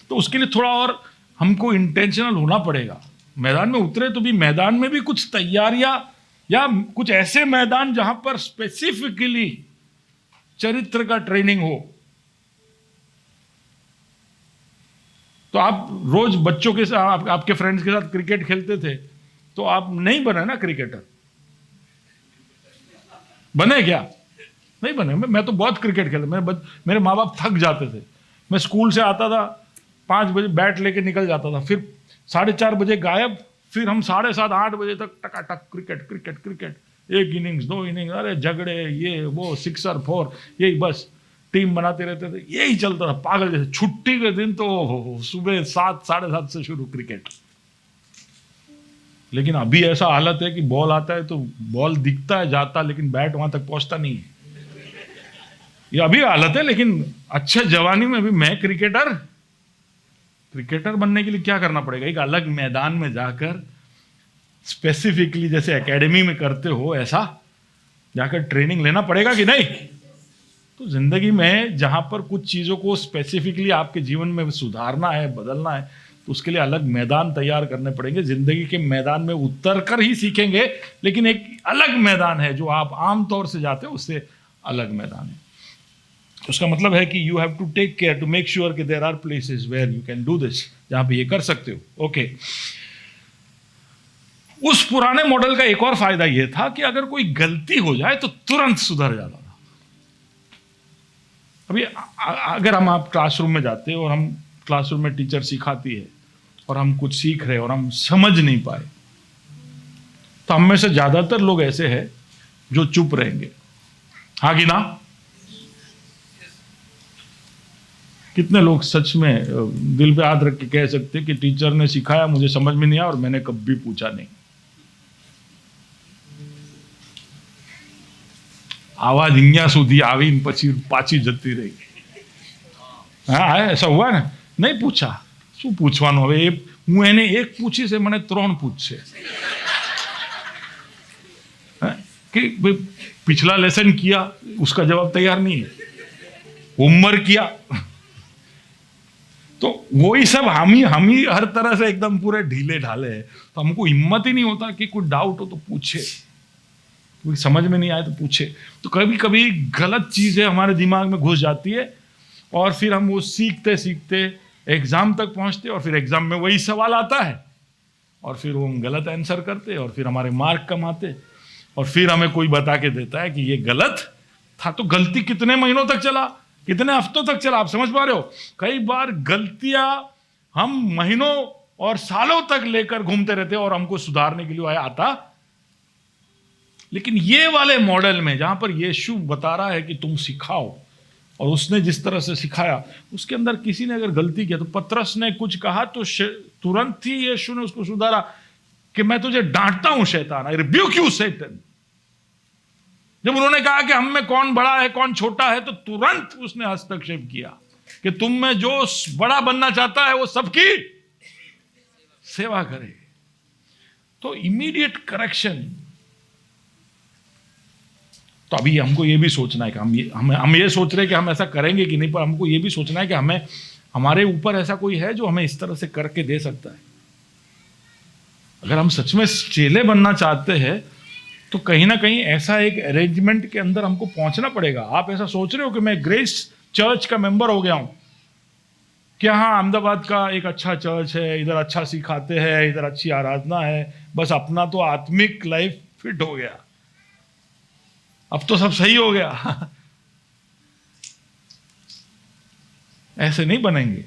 तो उसके लिए थोड़ा और हमको इंटेंशनल होना पड़ेगा। मैदान में उतरे तो भी मैदान में भी कुछ तैयारियां, या कुछ ऐसे मैदान जहां पर स्पेसिफिकली चरित्र का ट्रेनिंग हो। तो आप रोज बच्चों के साथ, आपके फ्रेंड्स के साथ क्रिकेट खेलते थे, तो आप नहीं बने ना क्रिकेटर। बने क्या? नहीं बने। मैं तो बहुत क्रिकेट खेला। मेरे माँ बाप थक जाते थे। मैं स्कूल से आता था 5 बजे, बैट लेके निकल जाता था, फिर 4:30 बजे गायब, फिर हम 7:30 8 बजे तक टकाटक cricket cricket cricket, 1 innings 2 innings, अरे झगड़े, ये वो, 6 4, यही बस टीम बनाते रहते थे, यही चलता था पागल जैसे। छुट्टी के दिन तो सुबह 7 7:30 से शुरू क्रिकेट। लेकिन अभी ऐसा हालत है कि बॉल आता है तो बॉल दिखता है जाता, लेकिन बैट वहां तक पहुंचता नहीं है। ये अभी हालत है, लेकिन अच्छे जवानी में भी मैं क्रिकेटर बनने के लिए क्या करना पड़ेगा? एक अलग मैदान में जाकर स्पेसिफिकली, जैसे एकेडमी में करते हो, ऐसा जाकर ट्रेनिंग लेना पड़ेगा कि नहीं? तो जिंदगी में जहां पर कुछ चीजों को स्पेसिफिकली आपके जीवन में सुधारना है, बदलना है, तो उसके लिए अलग मैदान तैयार करने पड़ेंगे। जिंदगी के मैदान में उतर कर ही सीखेंगे, लेकिन एक अलग मैदान है जो आप आमतौर से जाते हो, उससे अलग मैदान है। उसका मतलब है कि you have to take care to make sure कि there are places where you can do this, जहां पे ये कर सकते हो। ओके। उस पुराने मॉडल का एक और फायदा यह था कि अगर कोई गलती हो जाए तो तुरंत सुधर जाता था। अभी अगर आप क्लासरूम में जाते हैं और हम क्लासरूम में टीचर सिखाती है और हम कुछ सीख रहे हैं और हम समझ नहीं पाए, तो हम में से ज्यादातर लोग ऐसे हैं जो चुप रहेंगे। हाँ कि ना? कितने लोग सच में दिल पे हाथ रख के कह सकते कि टीचर ने सिखाया, मुझे समझ में नहीं आया और मैंने कभी पूछा नहीं। आवाज અહીંયા સુધી આવીને પછી પાછી જતી રહી। હા, ऐसा हुआ ना? नहीं पूछा। શું પૂછવાનું હવે? હું એને એક પૂછી છે, મને 3 પૂછશે कि पिछला लेसन किया, उसका जवाब तैयार नहीं है, होमवर्क किया, तो वही सब हम ही हर तरह से एकदम पूरे ढीले ढाले हैं। तो हमको हिम्मत ही नहीं होता कि कोई डाउट हो तो पूछे, कोई समझ में नहीं आए तो पूछे। तो कभी कभी गलत चीजें हमारे दिमाग में घुस जाती है और फिर हम वो सीखते सीखते एग्जाम तक पहुंचते और फिर एग्जाम में वही सवाल आता है और फिर वो हम गलत आंसर करते और फिर हमारे मार्क कम आते और फिर हमें कोई बता के देता है कि ये गलत था। तो गलती कितने महीनों तक चला, कितने हफ्तों तक चला, आप समझ पा रहे हो? कई बार गलतियां हम महीनों और सालों तक लेकर घूमते रहते और हमको सुधारने के लिए आता। लेकिन ये वाले मॉडल में जहां पर यीशु बता रहा है कि तुम सिखाओ, और उसने जिस तरह से सिखाया, उसके अंदर किसी ने अगर गलती किया तो पतरस ने कुछ कहा तो तुरंत ही यीशु ने उसको सुधारा कि मैं तुझे डांटता हूं शैतान, आई रिब्यूक यू सैटन। जब उन्होंने कहा कि हम में कौन बड़ा है कौन छोटा है, तो तुरंत उसने हस्तक्षेप किया कि तुम में जो बड़ा बनना चाहता है वो सबकी सेवा करे। तो इमीडिएट करेक्शन। तो अभी हमको ये भी सोचना है कि हम ये सोच रहे हैं कि हम ऐसा करेंगे कि नहीं, पर हमको ये भी सोचना है कि हमें, हमारे ऊपर ऐसा कोई है जो हमें इस तरह से करके दे सकता है। अगर हम सच में चेले बनना चाहते हैं तो कहीं ना कहीं ऐसा एक अरेंजमेंट के अंदर हमको पहुंचना पड़ेगा। आप ऐसा सोच रहे हो कि मैं ग्रेस चर्च का मेंबर हो गया हूं, कि हाँ अहमदाबाद का एक अच्छा चर्च है, इधर अच्छा सिखाते हैं, इधर अच्छी आराधना है, बस अपना तो आत्मिक लाइफ फिट हो गया, अब तो सब सही हो गया। ऐसे नहीं बनेंगे।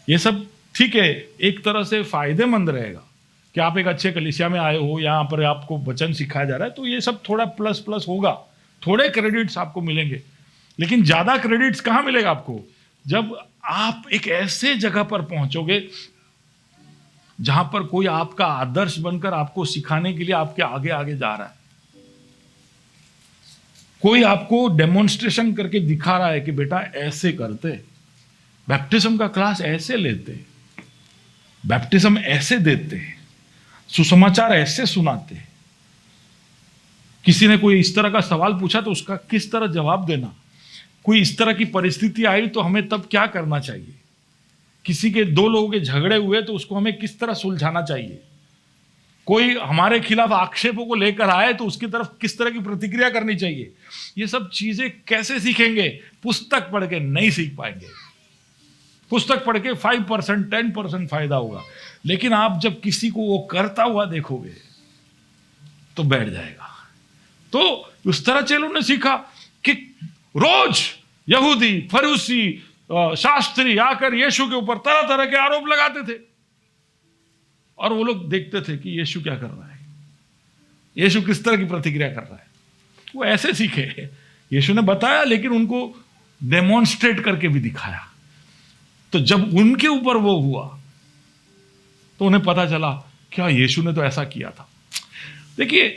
ये सब ठीक है, एक तरह से फायदेमंद रहेगा कि आप एक अच्छे कलीसिया में आए हो, यहां पर आपको वचन सिखाया जा रहा है, तो ये सब थोड़ा प्लस प्लस होगा, थोड़े क्रेडिट्स आपको मिलेंगे। लेकिन ज्यादा क्रेडिट्स कहां मिलेगा आपको? जब आप एक ऐसे जगह पर पहुंचोगे जहां पर कोई आपका आदर्श बनकर आपको सिखाने के लिए आपके आगे आगे जा रहा है, कोई आपको डेमोन्स्ट्रेशन करके दिखा रहा है कि बेटा ऐसे करते, बैप्टिज्म का क्लास ऐसे लेते, बैप्टिज्म ऐसे देते, सुसमाचार ऐसे सुनाते, किसी ने कोई इस तरह का सवाल पूछा तो उसका किस तरह जवाब देना, कोई इस तरह की परिस्थिति आई तो हमें तब क्या करना चाहिए, किसी के दो लोगों के झगड़े हुए तो उसको हमें किस तरह सुलझाना चाहिए, कोई हमारे खिलाफ आक्षेपों को लेकर आए तो उसकी तरफ किस तरह की प्रतिक्रिया करनी चाहिए। ये सब चीजें कैसे सीखेंगे? पुस्तक पढ़ के नहीं सीख पाएंगे। पुस्तक पढ़ के 5% 10% फायदा होगा, लेकिन आप जब किसी को वो करता हुआ देखोगे तो बैठ जाएगा। तो उस तरह चेलों ने सीखा कि रोज यहूदी, फरीसी, शास्त्री आकर यीशु के ऊपर तरह तरह के आरोप लगाते थे, और वो लोग देखते थे कि यीशु क्या कर रहा है, यीशु किस तरह की प्रतिक्रिया कर रहा है। वो ऐसे सीखे, यीशु ने बताया लेकिन उनको डेमोन्स्ट्रेट करके भी दिखाया। तो जब उनके ऊपर वो हुआ तो उन्हें पता चला क्या यीशु ने तो ऐसा किया था। देखिए,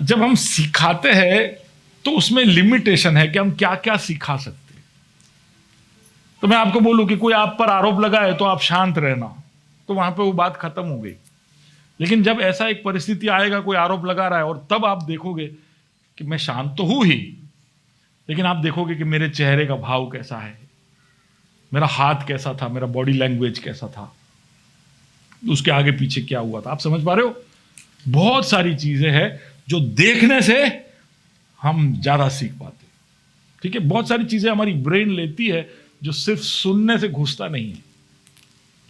जब हम सिखाते हैं तो उसमें लिमिटेशन है कि हम क्या क्या सिखा सकते हैं। तो मैं आपको बोलूं कि कोई आप पर आरोप लगाए तो आप शांत रहना, तो वहां पे वो बात खत्म हो गई। लेकिन जब ऐसा एक परिस्थिति आएगा, कोई आरोप लगा रहा है, और तब आप देखोगे कि मैं शांत तो हूं ही, लेकिन आप देखोगे कि मेरे चेहरे का भाव कैसा है, मेरा हाथ कैसा था, मेरा बॉडी लैंग्वेज कैसा था, उसके आगे पीछे क्या हुआ था। आप समझ पा रहे हो? बहुत सारी चीजें हैं जो देखने से हम ज्यादा सीख पाते। ठीक है, बहुत सारी चीजें हमारी ब्रेन लेती है जो सिर्फ सुनने से घुसता नहीं है।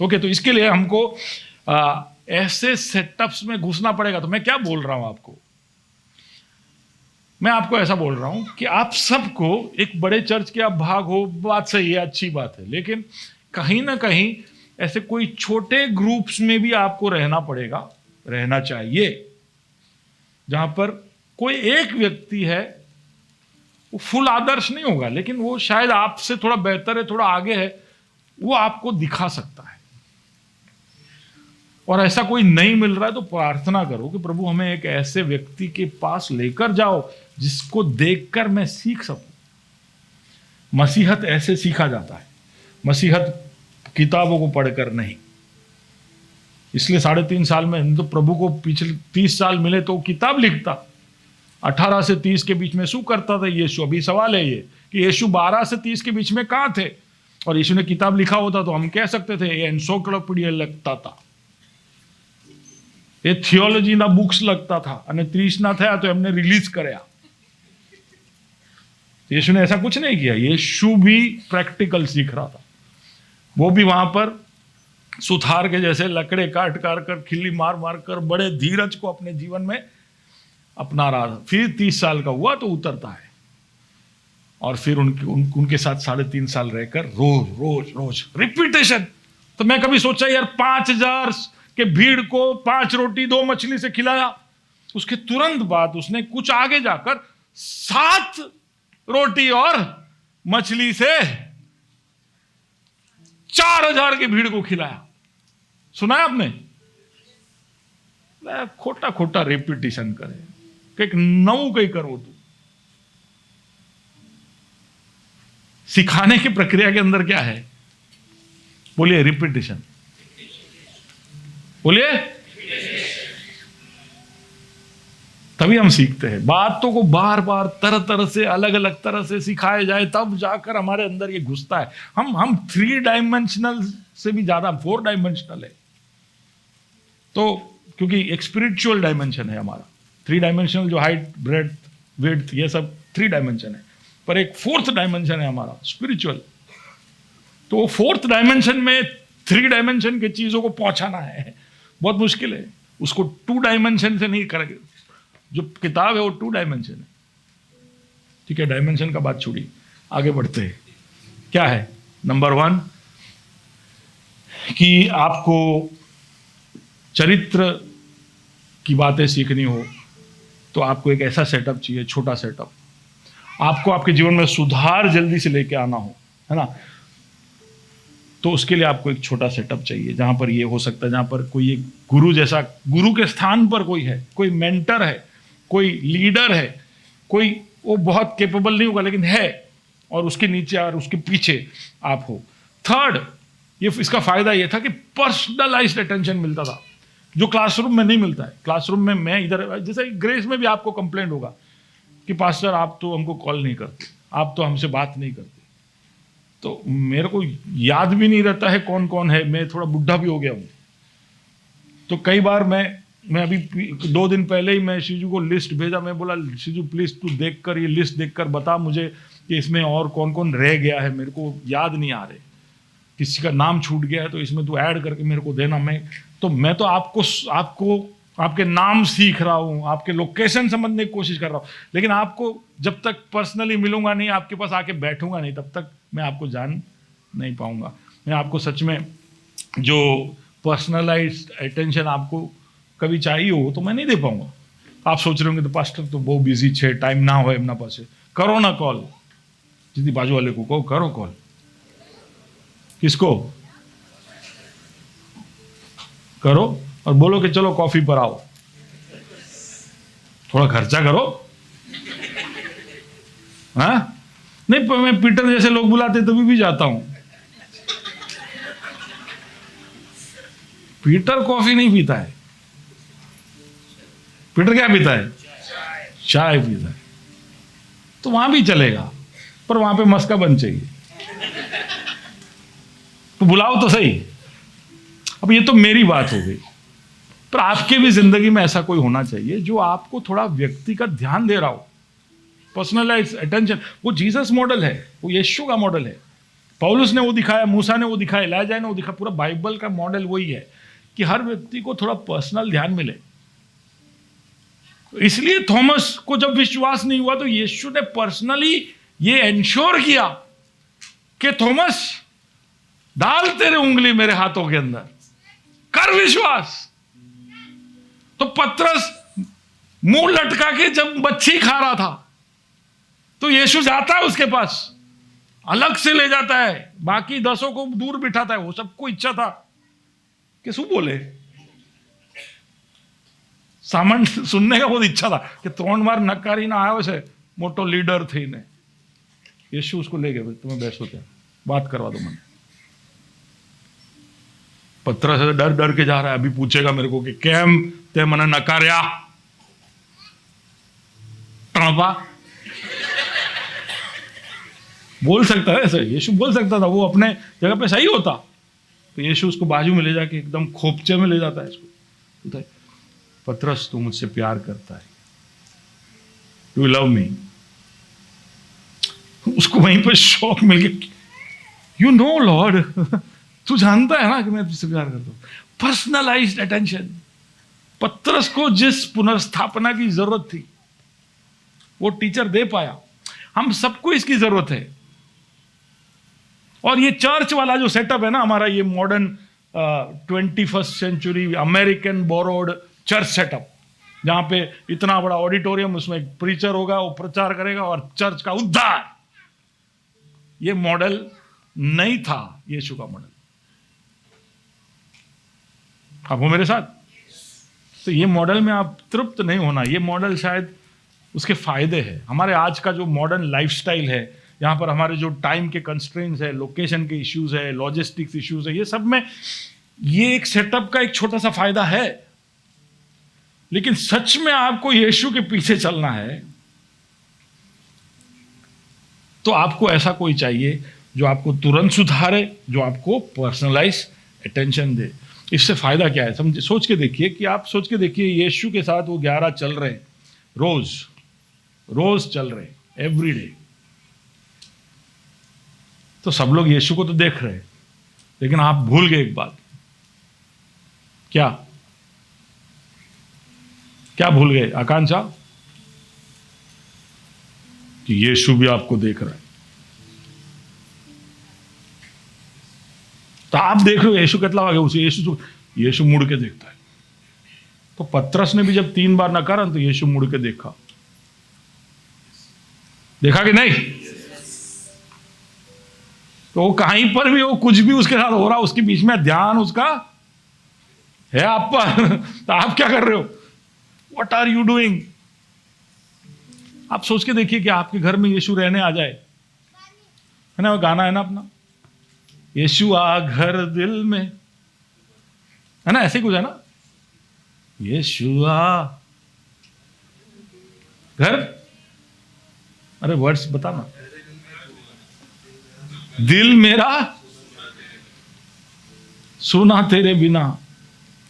ओके, तो इसके लिए हमको ऐसे सेटअप्स में घुसना पड़ेगा। तो मैं क्या बोल रहा हूं आपको? मैं आपको ऐसा बोल रहा हूं कि आप सबको एक बड़े चर्च के आप भाग हो, बात सही है, अच्छी बात है, लेकिन कहीं ना कहीं ऐसे कोई छोटे ग्रुप्स में भी आपको रहना पड़ेगा, रहना चाहिए, जहां पर कोई एक व्यक्ति है, वो फुल आदर्श नहीं होगा, लेकिन वो शायद आपसे थोड़ा बेहतर है, थोड़ा आगे है, वो आपको दिखा सकता है। और ऐसा कोई नहीं मिल रहा है तो प्रार्थना करो कि प्रभु हमें एक ऐसे व्यक्ति के पास लेकर जाओ जिसको देखकर मैं सीख सकूं। मसीहत ऐसे सीखा जाता है, मसीहत किताबों को पढ़कर नहीं। इसलिए 3.5 साल में तो प्रभु को पिछले 30 साल मिले तो किताब लिखता। 18 से 30 के बीच में शू करता था यीशु? अभी सवाल है ये कि यीशु 12 से 30 के बीच में कहां थे? और यीशु ने किताब लिखा होता तो हम कह सकते थे ये एनसाइक्लोपीडिया लगता था, ये थियोलॉजी ना बुक्स लगता था, અને 30 ना था तो हमने रिलीज कराया। यीशु ने ऐसा कुछ नहीं किया। यीशु भी प्रैक्टिकल सीख रहा था। वो भी वहां पर सुथार के जैसे लकड़े काट काट कर, खिल्ली मार मार कर बड़े धीरज को अपने जीवन में अपना रहा था। फिर 30 साल का हुआ तो उतरता है, और फिर उनके साथ 3.5 साल रहकर रोज रोज रोज रिपीटेशन। तो मैं कभी सोचा यार 5000 के भीड़ को 5 रोटी 2 मछली से खिलाया, उसके तुरंत बाद उसने कुछ आगे जाकर 7 रोटी और मछली से 4000 की भीड़ को खिलाया। सुना है आपने? खोटा खोटा रिपीटेशन करे, કંઈક નવું કંઈ કરવો। तू सिखाने की प्रक्रिया के अंदर क्या है? बोलिए रिपीटेशन, बोलिए। तभी हम सीखते हैं। बातों को बार बार तरह तरह से अलग अलग तरह से सिखाया जाए तब जाकर हमारे अंदर ये घुसता है। हम 3 डायमेंशनल से भी ज्यादा 4 डायमेंशनल है। तो क्योंकि एक स्पिरिचुअल डायमेंशन है हमारा। 3 डायमेंशनल जो हाइट ब्रेड्थ विड्थ ये सब 3 डायमेंशन है, पर एक 4th डायमेंशन है हमारा स्पिरिचुअल। तो वो 4th डायमेंशन में 3 डायमेंशन की चीजों को पहुंचाना है, बहुत मुश्किल है। उसको 2 डायमेंशन से नहीं करेंगे। जो किताब है वो 2 डायमेंशन है, ठीक है। डायमेंशन का बात छोड़िए, आगे बढ़ते हैं। क्या है नंबर 1 कि आपको चरित्र की बातें सीखनी हो तो आपको एक ऐसा सेटअप चाहिए, छोटा सेटअप। आपको आपके जीवन में सुधार जल्दी से लेके आना हो, है ना, तो उसके लिए आपको एक छोटा सेटअप चाहिए जहां पर ये हो सकता है, जहां पर कोई एक गुरु जैसा, गुरु के स्थान पर कोई है, कोई मेंटर है, कोई लीडर है, कोई वो बहुत कैपेबल नहीं होगा लेकिन है, और उसके नीचे और उसके पीछे आप हो। 3rd, ये इसका फायदा ये था कि पर्सनलाइज्ड अटेंशन मिलता था, जो क्लासरूम में नहीं मिलता है। क्लासरूम में मैं इधर, जैसे ग्रेस में भी आपको कंप्लेंट होगा कि पास्टर आप तो हमको कॉल नहीं करते, आप तो हमसे बात नहीं करते। तो मेरे को याद भी नहीं रहता है कौन कौन है, मैं थोड़ा बुढ़ा भी हो गया हूँ। तो कई बार मैं अभी 2 दिन पहले ही मैं शिजू को लिस्ट भेजा। मैं बोला शिजू प्लीज तू देखकर ये लिस्ट देखकर बता मुझे कि इसमें और कौन कौन रह गया है, मेरे को याद नहीं आ रहे, किसी का नाम छूट गया है तो इसमें तू ऐड करके मेरे को देना। मैं तो आपको आपके नाम सीख रहा हूँ, आपके लोकेशन समझने की कोशिश कर रहा हूँ, लेकिन आपको जब तक पर्सनली मिलूंगा नहीं, आपके पास आके बैठूंगा नहीं, तब तक मैं आपको जान नहीं पाऊंगा। मैं आपको सच में जो पर्सनलाइज्ड अटेंशन आपको कभी चाहिए हो तो मैं नहीं दे पाऊंगा। आप सोच रहे होंगे तो पास्टर तो बहुत बिजी छे, टाइम ना हो एमना पास, करो ना कॉल, जितनी बाजू वाले को कहो करो कॉल। किसको करो और बोलो कि चलो कॉफी पर आओ, थोड़ा खर्चा करो। हाँ नहीं, मैं पीटर जैसे लोग बुलाते तभी भी जाता हूं। पीटर कॉफी नहीं पीता है, पीटर क्या पीता है? चाय पीता है। तो वहां भी चलेगा, पर वहां पे मस्का बन चाहिए, तो बुलाओ तो सही। अब ये तो मेरी बात हो गई, पर आपके भी जिंदगी में ऐसा कोई होना चाहिए जो आपको थोड़ा व्यक्तिगत ध्यान दे रहा हो, पर्सनलाइज अटेंशन। वो जीसस मॉडल है, वो यीशु का मॉडल है। पौलुस ने वो दिखाया, मूसा ने वो दिखाया, एलियाह ने वो दिखाया। पूरा बाइबल का मॉडल वही है कि हर व्यक्ति को थोड़ा पर्सनल ध्यान मिले। इसलिए थॉमस को जब विश्वास नहीं हुआ तो यीशु ने पर्सनली ये एंश्योर किया कि थॉमस डाल तेरे उंगली मेरे हाथों के अंदर, कर विश्वास। तो पतरस मुंह लटका के जब मच्छी खा रहा था तो यीशु जाता है उसके पास, अलग से ले जाता है, बाकी 10 को दूर बिठाता है। वो सबको इच्छा था कि सु बोले, सामान सुनने का बहुत इच्छा था कि 3 बार नकारी ना आया वैसे मोटो लीडर थे ने। यीशु उसको ले गए, तुम्हें बैठो क्या बात करवा दो मैंने। पतरस से डर डर के जा रहा है, अभी पूछेगा मेरे को कि केम ते मने नकार्या टणपा। बोल सकता है ऐसे, यीशु बोल सकता था, वो अपने जगह पे सही होता। तो यीशु उसको बाजू में ले जाके एकदम खोपचे में ले जाता है इसको, पतरस तू मुझसे प्यार करता है, यू लव मी। उसको वहीं पर शौक मिल गया, यू नो लॉर्ड, तू जानता है ना कि मैं तुझसे प्यार करता हूं। Personalised attention. पतरस को जिस पुनर्स्थापना की जरूरत थी वो टीचर दे पाया। हम सबको इसकी जरूरत है। और ये चर्च वाला जो सेटअप है ना हमारा, ये modern 21st century American borrowed church setup, जहां पे इतना बड़ा ऑडिटोरियम, उसमें एक प्रीचर होगा, वो प्रचार करेगा और चर्च का उद्धार, ये मॉडल नहीं था यीशु का मॉडल। आप हो मेरे साथ? तो ये मॉडल में आप तृप्त नहीं होना, ये मॉडल शायद उसके फायदे हैं। हमारे आज का जो मॉडर्न लाइफस्टाइल है, यहाँ पर हमारे जो टाइम के कंस्ट्रेंट्स है, लोकेशन के इश्यूज है, लॉजिस्टिक्स इश्यूज है, ये सब में ये एक सेटअप का एक छोटा सा फायदा है। लेकिन सच में आपको यीशु के पीछे चलना है तो आपको ऐसा कोई चाहिए जो आपको तुरंत सुधारे, जो आपको पर्सनलाइज अटेंशन दे। इससे फायदा क्या है, समझ सोच के देखिए कि आप सोच के देखिए यीशु के साथ वो 11 चल रहे हैं, रोज चल रहे हैं, एवरी डे। तो सब लोग यीशु को तो देख रहे हैं, लेकिन आप भूल गए एक बात। क्या क्या भूल गए आकांक्षा? कि यीशु भी आपको देख रहा है। तो आप देख रहे हो यीशु कितना आगे, उसे यीशु मुड़ के देखता है। तो पतरस ने भी जब 3 बार नकारा तो यीशु मुड़ के देखा कि नहीं? तो कहीं पर भी वो कुछ भी उसके साथ हो रहा, उसके बीच में ध्यान उसका है आप पर। तो आप क्या कर रहे हो? What are you doing? आप सोच के देखिए कि आपके घर में यीशु रहने आ जाए, है ना? वो गाना है ना अपना, यीशु आ घर दिल में, है ना? ऐसे कुछ है ना, यीशु आ घर, अरे वर्ड्स बताना। दिल मेरा सुना तेरे बिना,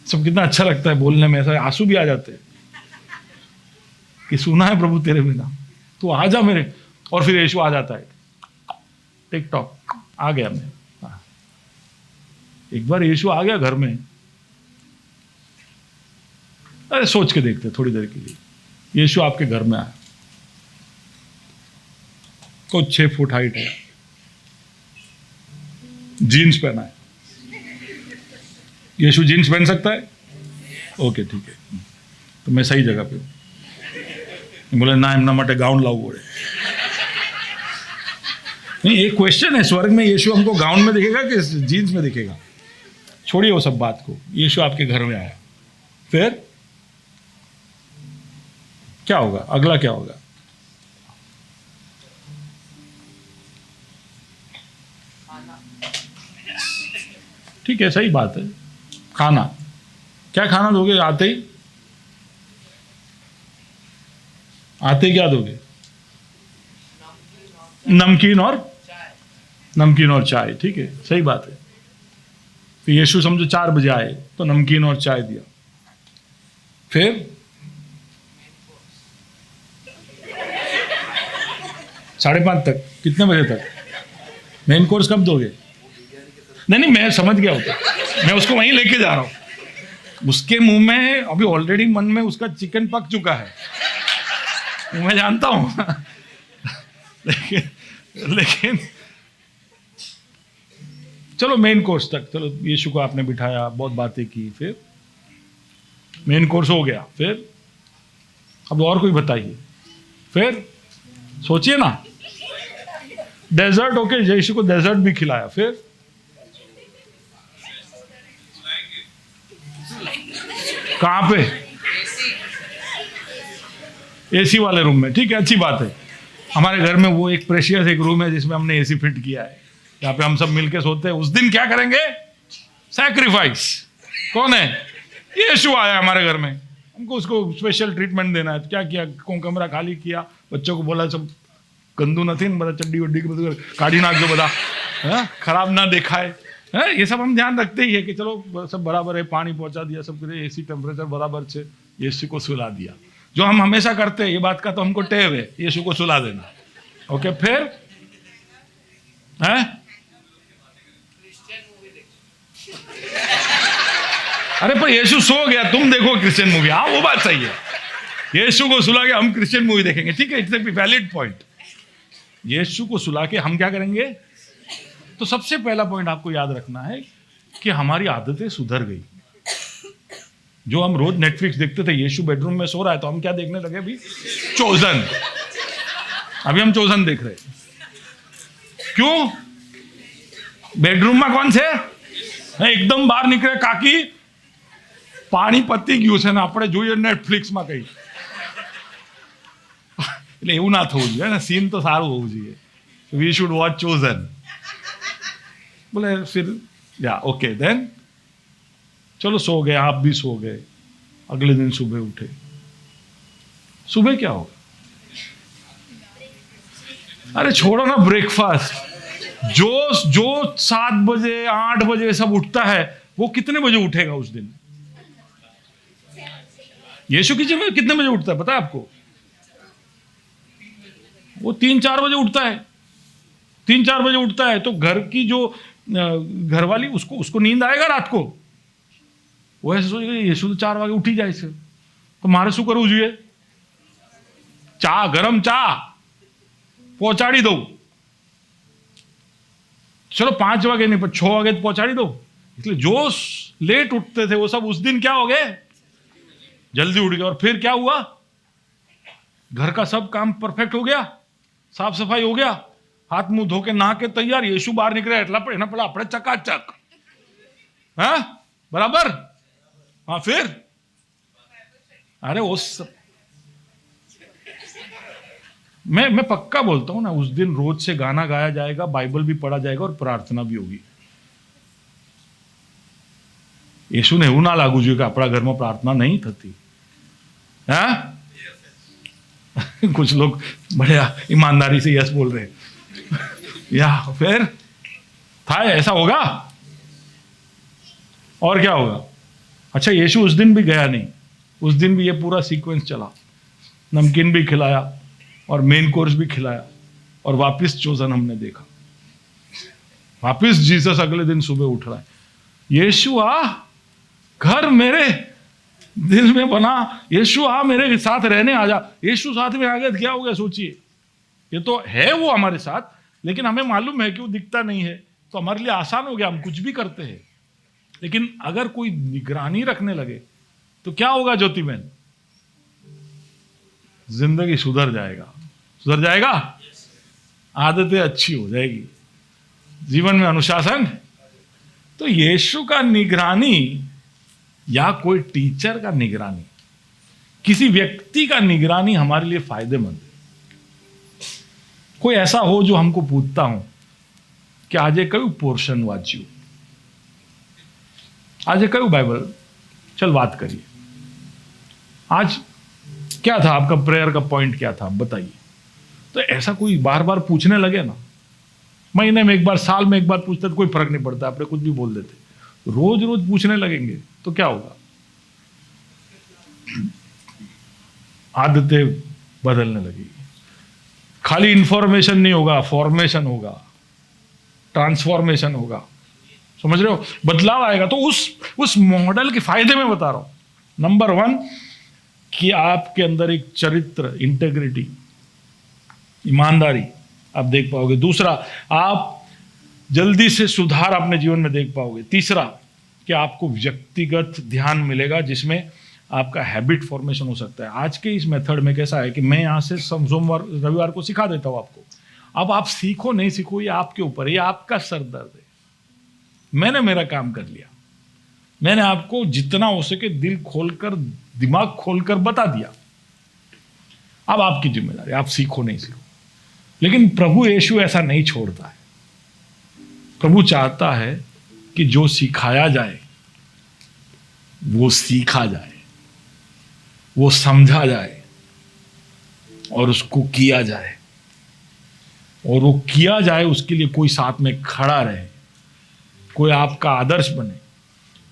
सब कितना अच्छा लगता है बोलने में, ऐसा आंसू भी आ जाते हैं कि सुना है प्रभु तेरे बिना, तू आ जा मेरे। और फिर यीशु आ जाता है, टिकटॉक आ गया मैं। एक बार यीशु आ गया घर में, अरे सोच के देखते थोड़ी देर के लिए, यीशु आपके घर में आया, कुछ 6 फुट हाइट है, जीन्स पहना है। यीशु जीन्स पहन सकता है? ओके ठीक है, तो मैं सही जगह पे हूं। बोले ना एमना माटे गाउन लाऊ बोले। नहीं, एक क्वेश्चन है, स्वर्ग में यीशु हमको गाउन में दिखेगा कि जीन्स में दिखेगा? छोड़िए वो सब बात को, यीशु आपके घर में आया, फिर क्या होगा? अगला क्या होगा? ठीक है, सही बात है, खाना। क्या खाना दोगे? आते ही क्या दोगे? नमकीन और चाय। ठीक है, सही बात है। तो यीशु समझो 4 बजे आए तो नमकीन और चाय दिया, फिर 5:30 तक, कितने बजे तक? मेन कोर्स कब दोगे? नहीं, मैं समझ गया होता, मैं उसको वहीं लेके जा रहा हूं। उसके मुंह में अभी ऑलरेडी मन में उसका चिकन पक चुका है, मैं जानता हूं। लेकिन चलो मेन कोर्स तक, चलो यीशु को आपने बिठाया, बहुत बातें की, फिर मेन कोर्स हो गया, फिर अब और कोई बताइए, फिर सोचिए ना। डेजर्ट, ओके, यीशु को डेजर्ट भी खिलाया, फिर कहां पे? एसी वाले रूम में। ठीक है, अच्छी बात है। हमारे घर में वो एक प्रेशियस एक रूम है जिसमें हमने एसी फिट किया है, यहाँ पे हम सब मिलके सोते हैं। उस दिन क्या करेंगे? सैक्रिफाइस। कौन है? यीशु आया हमारे घर में, हमको उसको स्पेशल ट्रीटमेंट देना है। तो क्या किया? कमरा खाली किया, बच्चों को बोला सब गंदू न थी, बता चड्डी वड्डी की काढ़ी नाक जो बता खराब ना देखाए, ये सब हम ध्यान रखते ही है कि चलो सब बराबर है, पानी पहुंचा दिया सब, एसी टेम्परेचर बराबर से, यीशु को सुला दिया, जो हम हमेशा करते हैं। ये बात का तो हमको टेव है, यीशु को सुला देना। ओके, फिर है अरे पर यीशु सो गया, तुम देखो क्रिश्चियन मूवी। हाँ, वो बात सही है, यीशु को सुला के हम क्रिश्चियन मूवी देखेंगे। ठीक है, इट्स ए वैलिड पॉइंट। यीशु को सुला के हम क्या करेंगे? तो सबसे पहला पॉइंट आपको याद रखना है कि हमारी आदतें सुधर गई। जो हम रोज नेटफ्लिक्स देखते थे, यीशु बेडरूम में सो रहा है, तो हम क्या देखने लगे अभी? चोजन। अभी हम चोजन देख रहे हैं। क्यों? बेडरूम में कौन से एकदम बाहर निकले काकी पानी पत्ती गયું છે ને આપણે જોઈએ નેટફ્લિક્સમાં કઈ, એટલે એવું ના થવું જોઈએ ને, સીન તો સારું હોવું જોઈએ। We should watch chosen. बोले फिर या ओके देन चलो सो गए, आप भी सो गए। अगले दिन सुबह उठे, सुबह क्या होगा? अरे छोड़ो ना ब्रेकफास्ट। जो 7 बजे 8 बजे सब उठता है, वो कितने बजे उठेगा उस दिन? यीशु कितने बजे उठता है पता है आपको? वो 3-4 बजे उठता है। 3-4 बजे उठता है तो घर की जो घरवाली, उसको नींद आएगा रात को? वो ऐसे सोचेगा यीशु तो 4 बजे उठी जाए, तो मारे शू करू જોઈએ? गरम चा पहुंचाड़ी दो। चलो 5 बजे नहीं पर 6 बजे तो पहुंचाड़ी दो। इसलिए जो लेट उठते थे वो सब उस दिन क्या हो गए? जल्दी उठ गए। और फिर क्या हुआ? घर का सब काम परफेक्ट हो गया, साफ सफाई हो गया, हाथ मुंह धो के नहा के तैयार, यीशु बाहर निकले एटला पड़ा अपने चकाचक। हाँ बराबर। हाँ फिर अरे मैं पक्का बोलता हूं ना, उस दिन रोज से गाना गाया जाएगा, बाइबल भी पढ़ा जाएगा और प्रार्थना भी होगी। यीशु ने એવું ના લાગવું જોઈએ કે આપણા ઘરમાં प्रार्थना नहीं थती। हाँ कुछ लोग बड़े ईमानदारी से यस बोल रहे हैं। या फिर था ऐसा होगा और क्या होगा? अच्छा यीशु उस दिन भी गया नहीं, उस दिन भी ये पूरा सीक्वेंस चला, नमकीन भी खिलाया और मेन कोर्स भी खिलाया और वापस चोजन हमने देखा। वापस जीसस अगले दिन सुबह उठ रहा है, यीशु आ घर मेरे दिल में बना, यीशु आ मेरे साथ रहने आ जा। यीशु साथ में आ गया तो क्या हो गया सोचिए? ये तो है वो हमारे साथ, लेकिन हमें मालूम है कि वो दिखता नहीं है, तो हमारे लिए आसान हो गया, हम कुछ भी करते हैं। लेकिन अगर कोई निगरानी रखने लगे तो क्या होगा ज्योति बहन? जिंदगी सुधर जाएगा, सुधर जाएगा, आदतें अच्छी हो जाएगी, जीवन में अनुशासन। तो यीशु का निगरानी या कोई टीचर का निगरानी, किसी व्यक्ति का निगरानी हमारे लिए फायदेमंद है। कोई ऐसा हो जो हमको पूछता हो कि आज क्यों पोर्शन वाच्यू, आज क्यों बाइबल, चल बात करिए, आज क्या था आपका प्रेयर का पॉइंट, क्या था बताइए। तो ऐसा कोई बार बार पूछने लगे ना, महीने में एक बार, साल में एक बार पूछते तो कोई फर्क नहीं पड़ता, आपने कुछ भी बोल देते। रोज रोज पूछने लगेंगे तो क्या होगा? आदतें बदलने लगेगी। खाली इंफॉर्मेशन नहीं होगा, फॉर्मेशन होगा, ट्रांसफॉर्मेशन होगा, समझ रहे हो? बदलाव आएगा। तो उस मॉडल के फायदे में बता रहा हूं। नंबर 1 कि आपके अंदर एक चरित्र, इंटेग्रिटी, ईमानदारी आप देख पाओगे। दूसरा, आप जल्दी से सुधार अपने जीवन में देख पाओगे। तीसरा कि आपको व्यक्तिगत ध्यान मिलेगा जिसमें आपका हैबिट फॉर्मेशन हो सकता है। आज के इस मेथड में कैसा है कि मैं यहाँ से सोमवार रविवार को सिखा देता हूँ आपको, अब आप सीखो नहीं सीखो ये आपके ऊपर, ये आपका सरदर्द है। मैंने मेरा काम कर लिया, मैंने आपको जितना हो सके दिल खोलकर, दिमाग खोलकर बता दिया। अब आपकी जिम्मेदारी, आप सीखो नहीं सीखो। लेकिन प्रभु यीशु ऐसा नहीं छोड़ता है। प्रभु चाहता है कि जो सिखाया जाए वो सीखा जाए, वो समझा जाए और उसको किया जाए। और वो किया जाए उसके लिए कोई साथ में खड़ा रहे, कोई आपका आदर्श बने,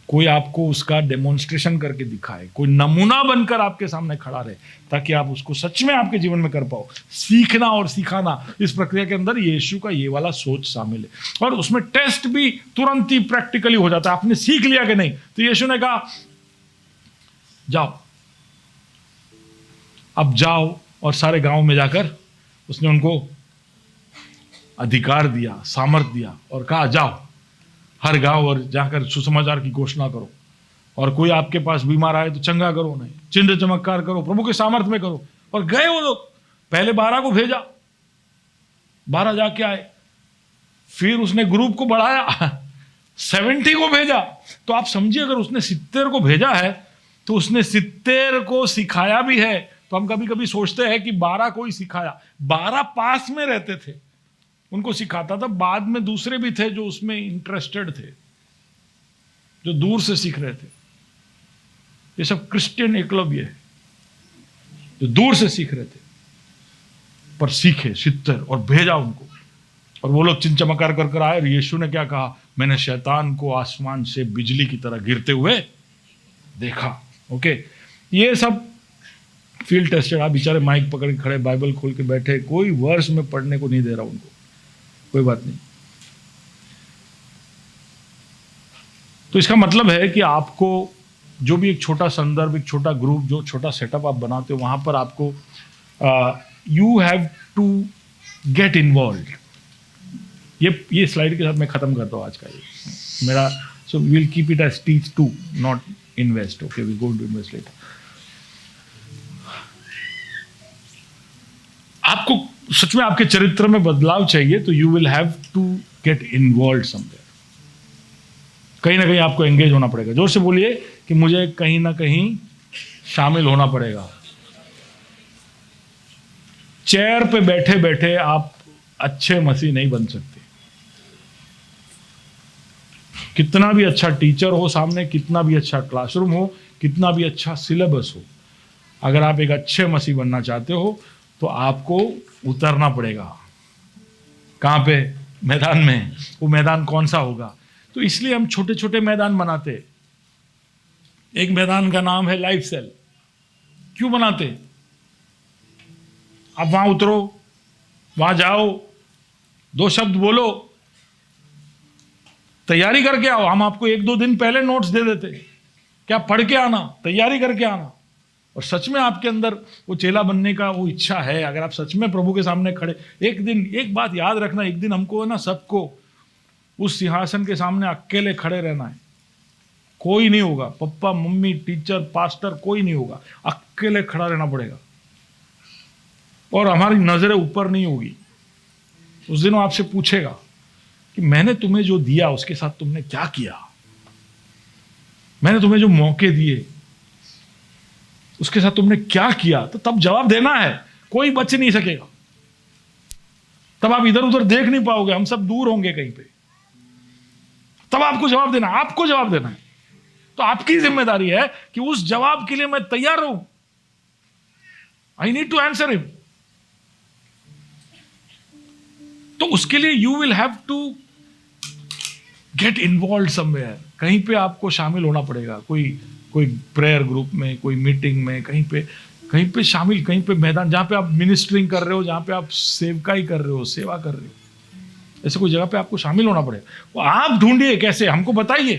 कोई आपको उसका डेमोन्स्ट्रेशन करके दिखाए, कोई नमूना बनकर आपके सामने खड़ा रहे, ताकि आप उसको सच में आपके जीवन में कर पाओ। सीखना और सिखाना, इस प्रक्रिया के अंदर यीशु का ये वाला सोच शामिल है। और उसमें टेस्ट भी तुरंत ही प्रैक्टिकली हो जाता है। आपने सीख लिया कि नहीं? तो यीशु ने कहा जाओ, अब जाओ। और सारे गांव में जाकर उसने उनको अधिकार दिया, सामर्थ दिया और कहा जाओ हर गांव और जाकर सुसमाचार की घोषणा करो। और कोई आपके पास बीमार आए तो चंगा करो, नहीं चिन्ह चमत्कार करो, प्रभु के सामर्थ में करो। और गए वो लोग, पहले 12 को भेजा, 12 जाके आए, फिर उसने ग्रुप को बढ़ाया, 70 को भेजा। तो आप समझिए, अगर उसने 70 को भेजा है तो उसने 70 को सिखाया भी है। तो हम कभी कभी सोचते हैं कि 12 को ही सिखाया, 12 पास में रहते थे, उनको सिखाता था। बाद में दूसरे भी थे जो उसमें इंटरेस्टेड थे, जो दूर से सीख रहे थे। ये सब क्रिश्चियन एकलव्य है जो दूर से सीख रहे थे, पर सीखे सितर और भेजा उनको, और वो लोग चिंचमकार कर कर आए। और यीशु ने क्या कहा, मैंने शैतान को आसमान से बिजली की तरह गिरते हुए देखा। ओके, ये सब फील्ड टेस्टेड। आप बेचारे माइक पकड़ के खड़े, बाइबल खोल के बैठे, कोई वर्ष में पढ़ने को नहीं दे रहा उनको, कोई बात नहीं। तो इसका मतलब है कि आपको जो भी एक छोटा संदर्भ, एक छोटा ग्रुप, जो छोटा सेटअप आप बनाते हो, वहां पर आपको you have to get involve. ये स्लाइड के साथ मैं खत्म करता हूँ आज का ये मेरा। So will keep it as teach too, not invest. Okay, we going to invest later. आपको सच में आपके चरित्र में बदलाव चाहिए तो you will have to get involve somewhere. कहीं ना कहीं आपको एंगेज होना पड़ेगा। जोर से बोलिए कि मुझे कहीं ना कहीं शामिल होना पड़ेगा। चेयर पे बैठे बैठे आप अच्छे मसीह नहीं बन सकते। कितना भी अच्छा टीचर हो सामने, कितना भी अच्छा क्लासरूम हो, कितना भी अच्छा सिलेबस हो, अगर आप एक अच्छे मसीह बनना चाहते हो तो आपको उतरना पड़ेगा। कहां पे? मैदान में। वो मैदान कौन सा होगा? तो इसलिए हम छोटे छोटे मैदान बनाते। एक मैदान का नाम है लाइफ सेल। क्यों बनाते? आप वहां उतरो, वहां जाओ, 2 शब्द बोलो, तैयारी करके आओ। हम आपको 1-2 दिन पहले नोट्स दे देते, क्या पढ़ के आना, तैयारी करके आना। और सच में आपके अंदर वो चेला बनने का वो इच्छा है, अगर आप सच में प्रभु के सामने खड़े, एक दिन एक बात याद रखना, एक दिन हमको है ना सबको उस सिंहासन के सामने अकेले खड़े रहना है। कोई नहीं होगा, पप्पा मम्मी टीचर पास्टर कोई नहीं होगा, अकेले खड़ा रहना पड़ेगा। और हमारी नजरें ऊपर नहीं होगी। उस दिन वो आपसे पूछेगा कि मैंने तुम्हें जो दिया उसके साथ तुमने क्या किया, मैंने तुम्हें जो मौके दिए उसके साथ तुमने क्या किया। तो तब जवाब देना है, कोई बच नहीं सकेगा। तब आप इधर उधर देख नहीं पाओगे, हम सब दूर होंगे कहीं पे। तब आपको जवाब देना, आपको जवाब देना है। तो आपकी जिम्मेदारी है कि उस जवाब के लिए मैं तैयार रहूं। I need to answer him. तो उसके लिए you will have to get involve somewhere. कहीं पे आपको शामिल होना पड़ेगा, कोई प्रेयर ग्रुप में, कोई मीटिंग में, कहीं पे शामिल, कहीं पे मैदान जहां पे आप मिनिस्टरिंग कर रहे हो, जहां पे आप सेवकाई कर रहे हो, सेवा कर रहे हो, ऐसे कोई जगह पे आपको शामिल होना पड़ेगा। वो आप ढूंढिए कैसे, हमको बताइए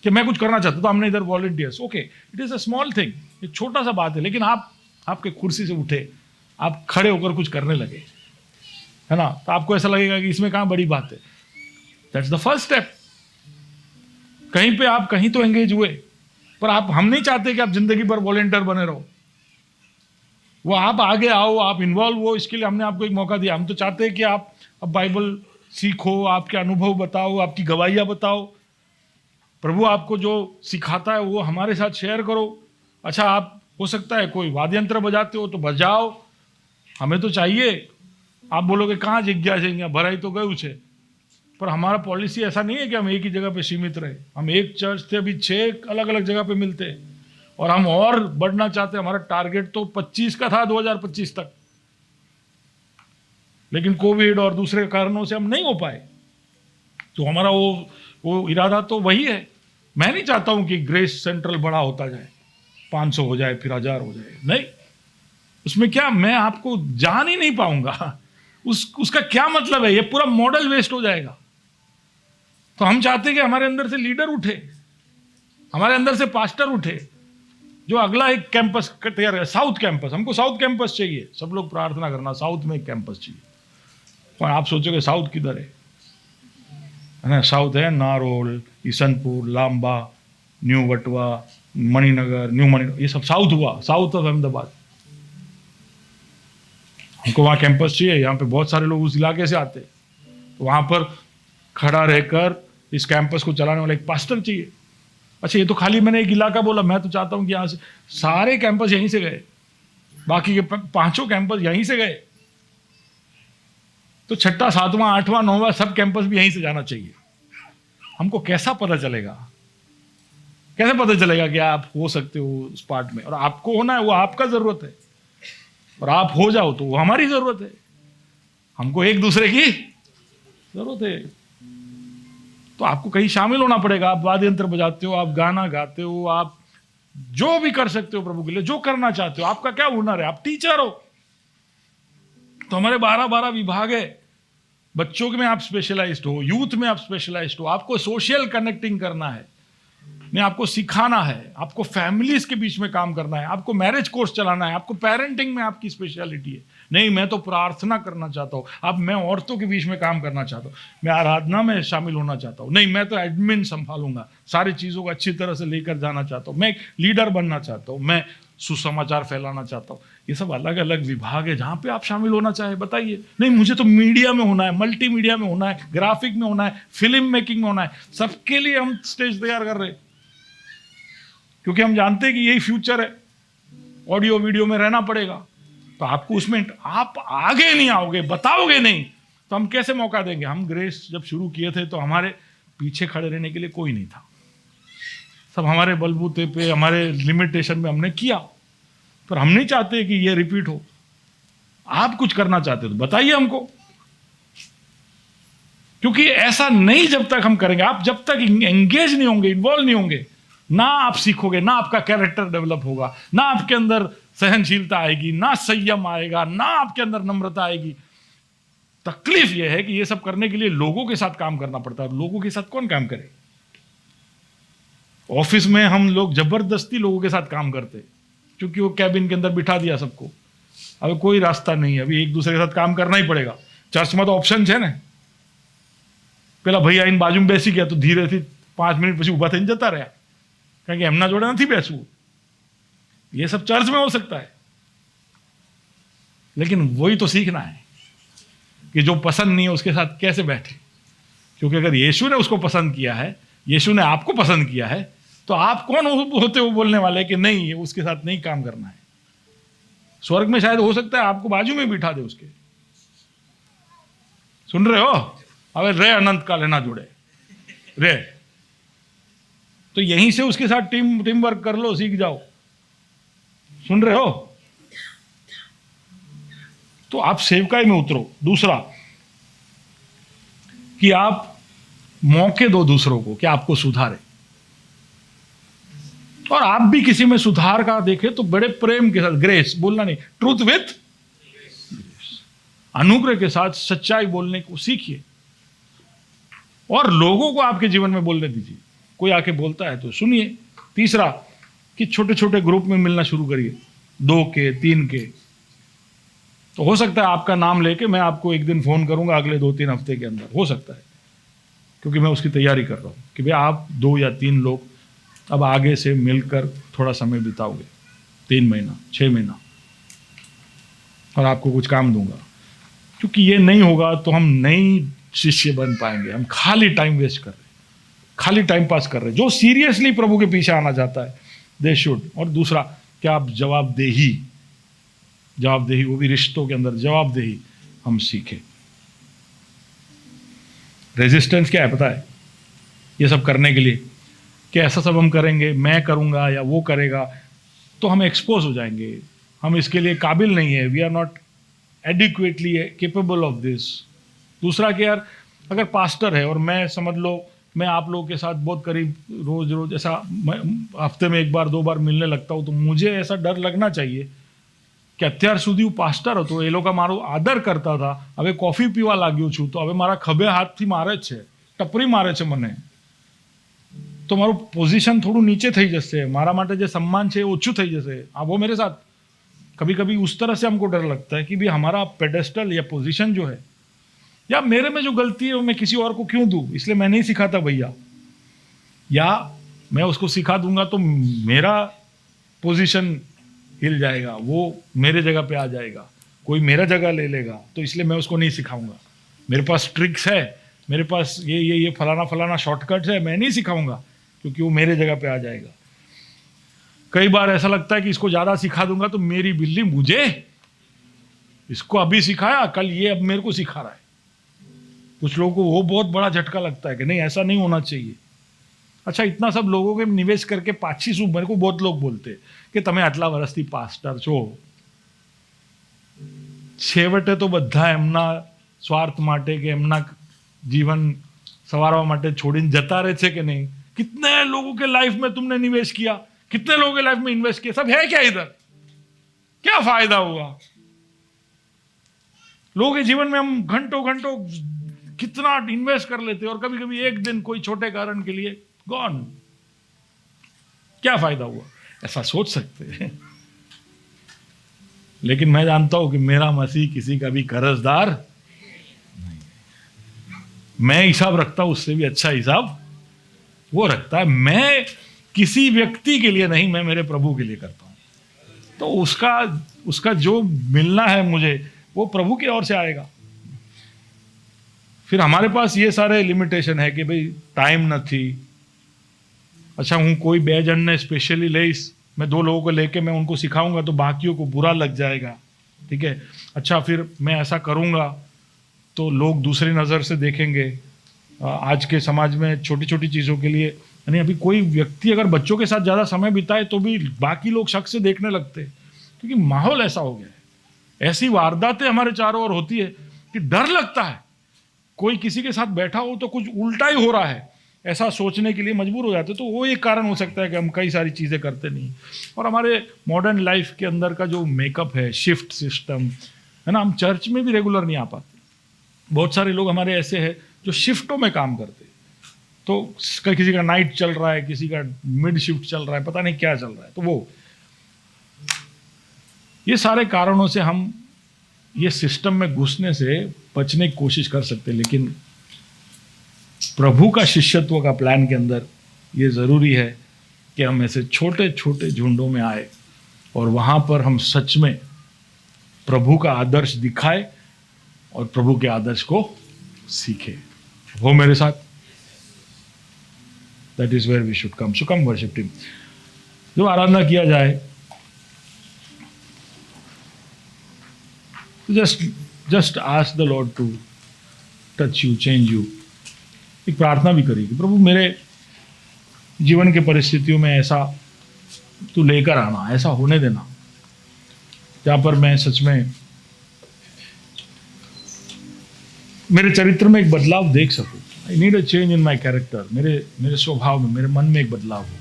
कि मैं कुछ करना चाहता हूं, तो हमने इधर volunteers. Okay, it is a small thing, एक छोटा सा बात है, लेकिन आप आपके कुर्सी से उठे, आप खड़े होकर कुछ करने लगे, है ना, तो आपको ऐसा लगेगा कि इसमें कहां बड़ी बात है। That's the first step. कहीं पे आप कहीं तो एंगेज हुए, पर हम नहीं चाहते कि आप जिंदगी भर वॉलंटियर बने रहो। वो आप आगे आओ, आप इन्वॉल्व हो, इसके लिए हमने आपको एक मौका दिया। हम तो चाहते हैं कि आप अब बाइबल सीखो, आपके अनुभव बताओ, आपकी गवाहियां बताओ, प्रभु आपको जो सिखाता है वो हमारे साथ शेयर करो। अच्छा, आप हो सकता है कोई वाद्य यंत्र बजाते हो तो बजाओ, हमें तो चाहिए। आप बोलोगे कहाँ जिज्ञासा भराई तो गए उसे, पर हमारा पॉलिसी ऐसा नहीं है कि हम एक ही जगह पे सीमित रहे। हम एक चर्च थे, अभी 6 अलग अलग जगह पे मिलते हैं, और हम और बढ़ना चाहते हैं। हमारा टारगेट तो 25 का था 2025 तक, लेकिन कोविड और दूसरे कारणों से हम नहीं हो पाए। तो हमारा वो इरादा तो वही है। मैं नहीं चाहता हूं कि ग्रेस सेंट्रल बड़ा होता जाए, 500 हो जाए, फिर 1000 हो जाए, नहीं। उसमें क्या, मैं आपको जान ही नहीं पाऊंगा, उसका क्या मतलब है, ये पूरा मॉडल वेस्ट हो जाएगा। तो हम चाहते हैं कि हमारे अंदर से लीडर उठे, हमारे अंदर से पास्टर उठे, जो अगला एक कैंपस तैयार है। साउथ कैंपस, हमको साउथ कैंपस चाहिए। सब लोग प्रार्थना करना, साउथ में एक कैंपस चाहिए। और आप सोचोगे साउथ किधर है ना? साउथ है नारोल, ईसनपुर, लांबा, न्यू वटवा, मणिनगर, न्यू मणिनगर, ये सब साउथ हुआ, साउथ ऑफ अहमदाबाद। हमको वहाँ कैंपस चाहिए। यहाँ पे बहुत सारे लोग उस इलाके से आते, तो वहाँ पर खड़ा रहकर इस कैंपस को चलाने वाला एक पास्टर चाहिए। अच्छा, ये तो खाली मैंने एक इलाका बोला, मैं तो चाहता हूँ कि यहाँ से सारे कैंपस यहीं से गए, बाकी के 5 कैंपस यहीं से गए, तो 6, 7, 8, 9 सब कैंपस भी यहीं से जाना चाहिए। हमको कैसा पता चलेगा कैसे पता चलेगा कि आप हो सकते हो उस पार्ट में? और आपको होना है, वो आपका जरूरत है, और आप हो जाओ तो वो हमारी जरूरत है। हमको एक दूसरे की जरूरत है। तो आपको कहीं शामिल होना पड़ेगा। आप वाद्य यंत्र बजाते हो, आप गाना गाते हो, आप जो भी कर सकते हो प्रभु के लिए, जो करना चाहते हो। आपका क्या हुनर है? आप टीचर हो तो हमारे 12-12 विभाग है। बच्चों में आप स्पेशलाइज्ड हो, यूथ में आप स्पेशलाइज्ड हो। आपको सोशल कनेक्टिंग करना है, नहीं आपको सिखाना है, आपको फैमिलीज के बीच में काम करना है, आपको मैरिज कोर्स चलाना है, आपको पेरेंटिंग में आपकी स्पेशलिटी है। नहीं मैं तो प्रार्थना करना चाहता हूँ, अब मैं औरतों के बीच में काम करना चाहता हूँ, मैं आराधना में शामिल होना चाहता हूँ, नहीं मैं तो एडमिन संभालूंगा, सारी चीज़ों को अच्छी तरह से लेकर जाना चाहता हूँ, मैं एक लीडर बनना चाहता हूँ, मैं सुसमाचार फैलाना चाहता हूँ। ये सब अलग अलग विभाग है जहाँ पे आप शामिल होना चाहे बताइए। नहीं मुझे तो मीडिया में होना है, मल्टी मीडिया में होना है, ग्राफिक में होना है, फिल्म मेकिंग में होना है। सबके लिए हम स्टेज तैयार कर रहे हैं, क्योंकि हम जानते हैं कि यही फ्यूचर है, ऑडियो वीडियो में रहना पड़ेगा। तो आपको उसमें आप आगे नहीं आओगे, बताओगे नहीं, तो हम कैसे मौका देंगे? हम ग्रेस जब शुरू किए थे तो हमारे पीछे खड़े रहने के लिए कोई नहीं था, सब हमारे बलबूते पे, हमारे लिमिटेशन में हमने किया। पर हम नहीं चाहते कि ये रिपीट हो। आप कुछ करना चाहते हो तो बताइए हमको, क्योंकि ऐसा नहीं जब तक हम करेंगे, आप जब तक एंगेज नहीं होंगे, इन्वॉल्व नहीं होंगे, ना आप सीखोगे, ना आपका कैरेक्टर डेवलप होगा, ना आपके अंदर सहनशीलता आएगी, ना संयम आएगा, ना आपके अंदर नम्रता आएगी। तकलीफ यह है कि ये सब करने के लिए लोगों के साथ काम करना पड़ता है। लोगों के साथ कौन काम करे? ऑफिस में हम लोग जबरदस्ती लोगों के साथ काम करते, क्योंकि वो कैबिन के अंदर बिठा दिया सबको। अब कोई रास्ता नहीं है, अभी एक दूसरे के साथ काम करना ही पड़ेगा। चर्च में तो ऑप्शन है ना, પેલા ભાઈ આઈને બાજુમાં બેસી ગયા તો ધીરેથી 5 મિનિટ પછી ઊભા થઈને જતા રહ્યા, કારણ કે એમના જોડે નથી બેસવું। ये सब चर्च में हो सकता है, लेकिन वही तो सीखना है कि जो पसंद नहीं है उसके साथ कैसे बैठे। क्योंकि अगर यीशु ने उसको पसंद किया है, यीशु ने आपको पसंद किया है, तो आप कौन होते हो बोलने वाले कि नहीं उसके साथ नहीं काम करना है? स्वर्ग में शायद हो सकता है आपको बाजू में बिठा दे उसके। सुन रहे हो? अबे रे अनंत काल ना जुड़े रे, तो यहीं से उसके साथ टीम वर्क कर लो, सीख जाओ। सुन रहे हो? तो आप सेवकाई में उतरो। दूसरा कि आप मौके दो दूसरों को कि आपको सुधारे, और आप भी किसी में सुधार का देखें तो बड़े प्रेम के साथ, ग्रेस बोलना नहीं, ट्रूथ विथ अनुग्रह के साथ सच्चाई बोलने को सीखिए, और लोगों को आपके जीवन में बोलने दीजिए। कोई आके बोलता है तो सुनिए। तीसरा कि छोटे छोटे ग्रुप में मिलना शुरू करिए, 2 के 3 के। तो हो सकता है आपका नाम लेके मैं आपको एक दिन फोन करूंगा अगले 2-3 हफ्ते के अंदर, हो सकता है, क्योंकि मैं उसकी तैयारी कर रहा हूं कि भाई आप 2 या 3 लोग अब आगे से मिलकर थोड़ा समय बिताओगे, 3 महीना 6 महीना, और आपको कुछ काम दूंगा। क्योंकि ये नहीं होगा तो हम नई शिष्य बन पाएंगे। हम खाली टाइम वेस्ट कर रहे, खाली टाइम पास कर रहे। जो सीरियसली प्रभु के पीछे आना चाहता है दे शुड। और दूसरा क्या आप जवाबदेही, वो भी रिश्तों के अंदर जवाबदेही हम सीखें। रेजिस्टेंस क्या है पता है? ये सब करने के लिए कि ऐसा सब हम करेंगे, मैं करूंगा या वो करेगा तो हम एक्सपोज हो जाएंगे, हम इसके लिए काबिल नहीं है, we are not adequately capable of this. दूसरा कि यार अगर पास्टर है और मैं समझ लो मैं आप लोगों के साथ बहुत करीब रोज ऐसा हफ्ते में 1 बार 2 बार मिलने लगता हूँ, तो मुझे ऐसा डर लगना चाहिए कि અત્યાર સુધી હું પાસ્ટર હતો, એ લોકો મારો આદર કરતા હતા, હવે કોફી પીવા लाग्યો છું તો હવે મારા ખભે હાથથી મારે જ છે, ટપરી મારે છે મને, તો મારું પોઝિશન થોડું નીચે થઈ જશે, મારા માટે જે सम्मान છે એ ઓછું થઈ જશે। आप वो मेरे साथ कभी कभी उस तरह से हमको डर लगता है कि भाई हमारा पेडेस्टल या पोजीशन जो है, या मेरे में जो गलती है वो मैं किसी और को क्यों दूं, इसलिए मैं नहीं सिखाता भैया, या मैं उसको सिखा दूंगा तो मेरा पोजीशन हिल जाएगा, वो मेरे जगह पे आ जाएगा, कोई मेरा जगह ले लेगा, तो इसलिए मैं उसको नहीं सिखाऊंगा। मेरे पास ट्रिक्स है, मेरे पास ये फलाना शॉर्टकट्स है, मैं नहीं सिखाऊंगा क्योंकि वो मेरे जगह पे आ जाएगा। कई बार ऐसा लगता है कि इसको ज़्यादा सिखा दूंगा तो मेरी बिल्ली मुझे, इसको अभी सिखाया कल ये अब मेरे को सिखा रहा है। कुछ लोगों को वो बहुत बड़ा झटका लगता है कि नहीं ऐसा नहीं होना चाहिए। अच्छा, इतना सब लोगों के निवेश करके पाછી શું? मेरे को बहुत लोग बोलते કે તમે આટલા વર્ષથી પાસ્ટર છો, છેવટે તો બધા એમના સ્વાર્થ માટે કે એમના જીવન संवारवा માટે छोड़ीने जता रहे थे कि नहीं? कितने लोगों के लाइफ में तुमने निवेश किया, कितने लोगों के लाइफ में इन्वेस्ट किया, सब है क्या इधर? क्या फायदा हुआ? लोगों के जीवन में हम घंटों घंटों कितना इन्वेस्ट कर लेते और कभी कभी एक दिन कोई छोटे कारण के लिए गॉन। क्या फायदा हुआ? ऐसा सोच सकते हैं, लेकिन मैं जानता हूं कि मेरा मसीह किसी का भी कर्जदार नहीं। मैं हिसाब रखता हूं, उससे भी अच्छा हिसाब वो रखता है। मैं किसी व्यक्ति के लिए नहीं, मैं मेरे प्रभु के लिए करता हूं। तो उसका जो मिलना है मुझे, वो प्रभु की ओर से आएगा। फिर हमारे पास ये सारे लिमिटेशन है कि भाई टाइम नहीं। अच्छा, हूँ कोई 2 जन ने स्पेशली लईश, मैं 2 लोगों को लेके मैं उनको सिखाऊंगा तो बाकियों को बुरा लग जाएगा, ठीक है। अच्छा, फिर मैं ऐसा करूंगा तो लोग दूसरी नज़र से देखेंगे। आज के समाज में छोटी छोटी चीज़ों के लिए, यानी अभी कोई व्यक्ति अगर बच्चों के साथ ज़्यादा समय बिताए तो भी बाकी लोग शक से देखने लगते हैं, क्योंकि माहौल ऐसा हो गया है। ऐसी वारदातें हमारे चारों ओर होती है कि डर लगता है। कोई किसी के साथ बैठा हो तो कुछ उल्टा ही हो रहा है, ऐसा सोचने के लिए मजबूर हो जाते। तो वो एक कारण हो सकता है कि हम कई सारी चीज़ें करते नहीं। और हमारे मॉडर्न लाइफ के अंदर का जो मेकअप है, शिफ्ट सिस्टम है ना, हम चर्च में भी रेगुलर नहीं आ पाते। बहुत सारे लोग हमारे ऐसे हैं जो शिफ्टों में काम करते हैं। तो किसी का नाइट चल रहा है, किसी का मिड शिफ्ट चल रहा है, पता नहीं क्या चल रहा है। तो वो ये सारे कारणों से हम ये सिस्टम में घुसने से बचने की कोशिश कर सकते हैं। लेकिन प्रभु का शिष्यत्व का प्लान के अंदर ये ज़रूरी है कि हम ऐसे छोटे छोटे झुंडों में आए और वहाँ पर हम सच में प्रभु का आदर्श दिखाए और प्रभु के आदर्श को सीखे। वो मेरे साथ, that is where we should come. So come worship team, जब आराधना किया जाए just ask the Lord to touch you, change you. एक प्रार्थना भी करिए कि प्रभु मेरे जीवन के परिस्थितियों में ऐसा तू लेकर आना, ऐसा होने देना जहाँ पर मैं सच में मेरे चरित्र में एक बदलाव देख सकूं। I need a change in my character. मेरे स्वभाव में, मेरे मन में एक बदलाव हो।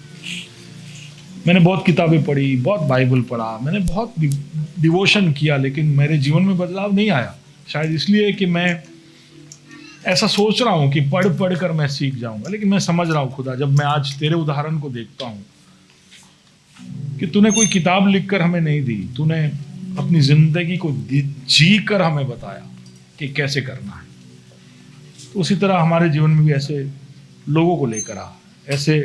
मैंने बहुत किताबें पढ़ी, बहुत बाइबल पढ़ा, मैंने बहुत डिवोशन किया, लेकिन मेरे जीवन में बदलाव नहीं आया। शायद इसलिए कि मैं ऐसा सोच रहा हूँ कि पढ़ पढ़ कर मैं सीख जाऊंगा। लेकिन मैं समझ रहा हूँ खुदा, जब मैं आज तेरे उदाहरण को देखता हूँ कि तूने कोई किताब लिखकर हमें नहीं दी, तूने अपनी जिंदगी को जी कर हमें बताया कि कैसे करना है। तो उसी तरह हमारे जीवन में भी ऐसे लोगों को लेकर आ, ऐसे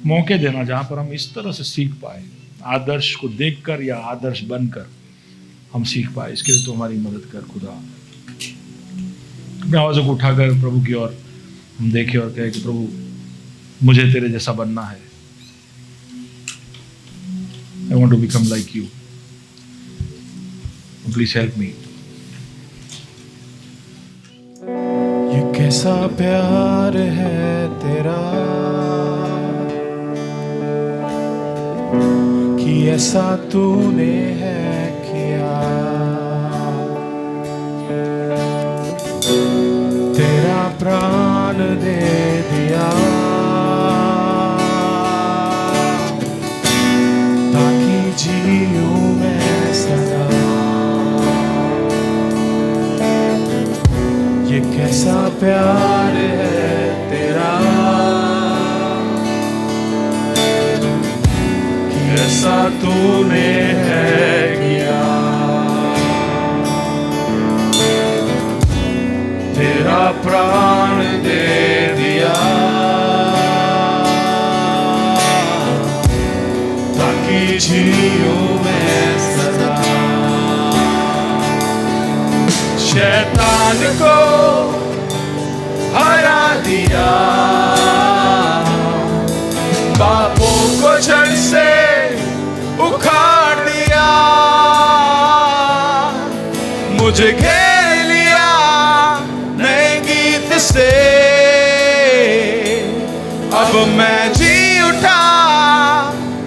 मौके देना जहाँ पर हम इस तरह से सीख पाए, आदर्श को देखकर या आदर्श बनकर हम सीख पाए। इसके लिए तो हमारी मदद कर खुदा। अपने आवाज़ों को उठाकर प्रभु की ओर हम देखें और कहें कि प्रभु मुझे तेरे जैसा बनना है। I want to become like you. Please help me. ये कैसा प्यार है तेरा कि ऐसा तूने है किया। तेरा प्राण दे दिया ताकि जीऊं मैं सदा। ये कैसा प्यार है तेरा कि ऐसा तूने है किया। तेरा प्राण दे दिया ताकि जीऊं मैं सदा। शैतान को हरा दिया, पापों को जड़ से उखाड़ दिया। मुझे घेर लिया नए गीत से, अब अब मैं जी उठा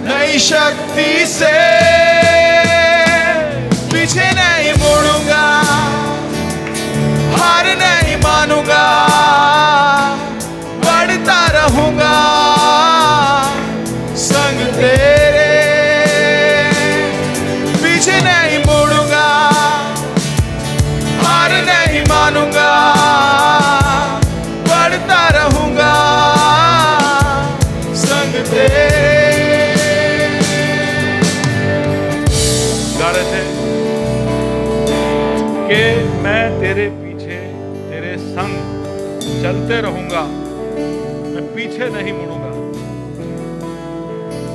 नई शक्ति से, पीछे नहीं मुड़ूंगा, हार नहीं मानूंगा, बढ़ता रहूंगा संग तेरे, पीछे नहीं मुड़ूंगा, हार नहीं मानूंगा, बढ़ता रहूंगा संग तेरे। गा रहे थे कि मैं तेरे पीछे तेरे संग चलते रहूंगा, मैं पीछे नहीं मुड़ूंगा।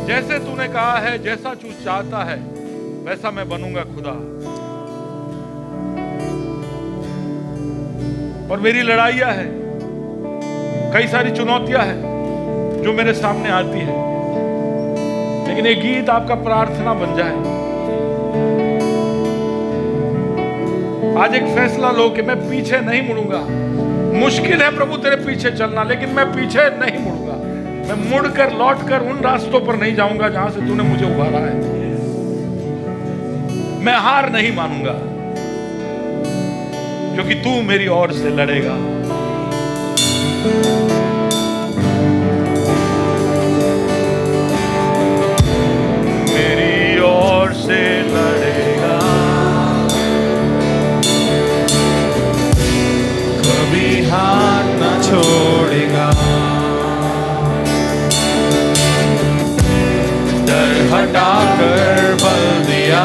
जैसे तूने कहा है, जैसा तू चाहता है वैसा मैं बनूंगा खुदा। और मेरी लड़ाइयां है, कई सारी चुनौतियां हैं जो मेरे सामने आती है, लेकिन ये गीत आपका प्रार्थना बन जाए। आज एक फैसला लो कि मैं पीछे नहीं मुड़ूंगा। मुश्किल है प्रभु तेरे पीछे चलना, लेकिन मैं पीछे नहीं मुड़ूंगा। मैं मुड़कर लौटकर उन रास्तों पर नहीं जाऊंगा जहां से तूने मुझे उभारा है। मैं हार नहीं मानूंगा, क्योंकि तू मेरी ओर से लड़ेगा। मेरी ओर से लड़ेगा, कभी हाथ न छोड़ेगा, डर हटाकर बल दिया,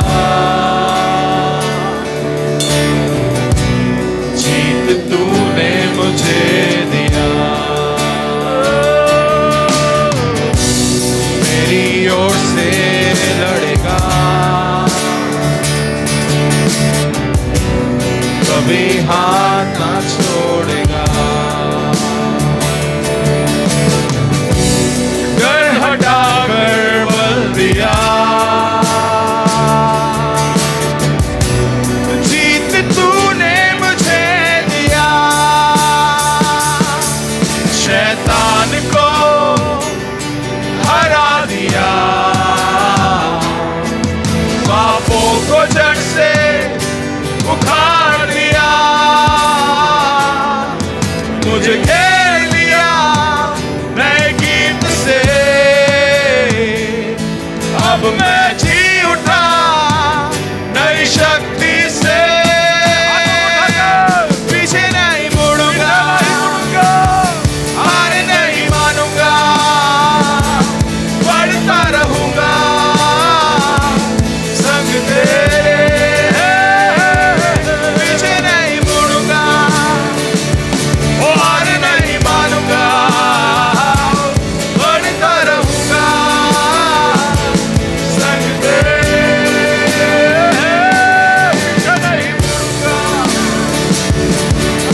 जीत तूने मुझे दिया। मेरी ओर से लड़ेगा, कभी हाथ ना छोड़ेगा, डर हटाकर बल दिया, जीत तूने मुझे दिया। शैतान को हरा दिया, पापों को जड़ से उखाड़ दिया, मुझे घेर लिया नए गीत से। अब मैं जी उठा नई शक्ति से, पीछे नहीं मुड़ूंगा, हार नहीं मानूंगा, बढ़ता रहूंगा संग तेरे, पीछे नहीं मुड़ूंगा, हार नहीं मानूंगा, बढ़ता रहूंगा संग तेरे, पीछे नहीं मुड़ूंगा,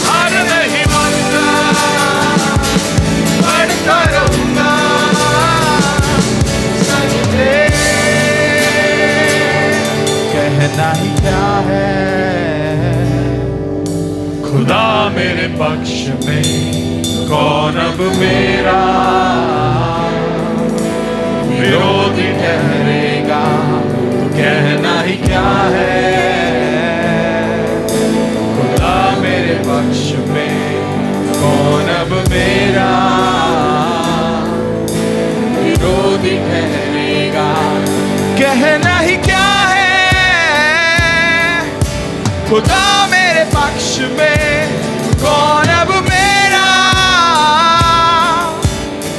हार नहीं मानूंगा, बढ़ता रहूंगा संग तेरे। कहना ही क्या है, खुदा मेरे पक्ष में कौन अब मेरा विरोधी ठहरेगा। तो कहना ही क्या है, खुदा मेरे पक्ष में कौन अब मेरा विरोधी ठहरेगा। कहना ही क्या है, खुदा मेरे पक्ष में कौन अब मेरा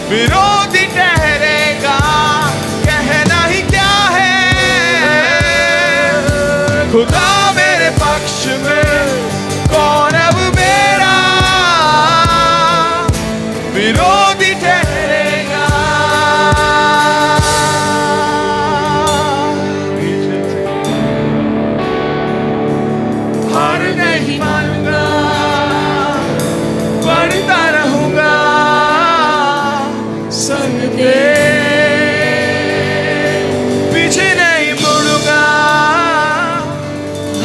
विरोधी ठहरेगा। कहना ही क्या है, खुदा मेरे पक्ष में कौन अब मेरा विरोधी ठहरेगा। हार नहीं मानूंगा, बढ़ता रहूंगा संग तेरे, पीछे नहीं मुड़ूंगा,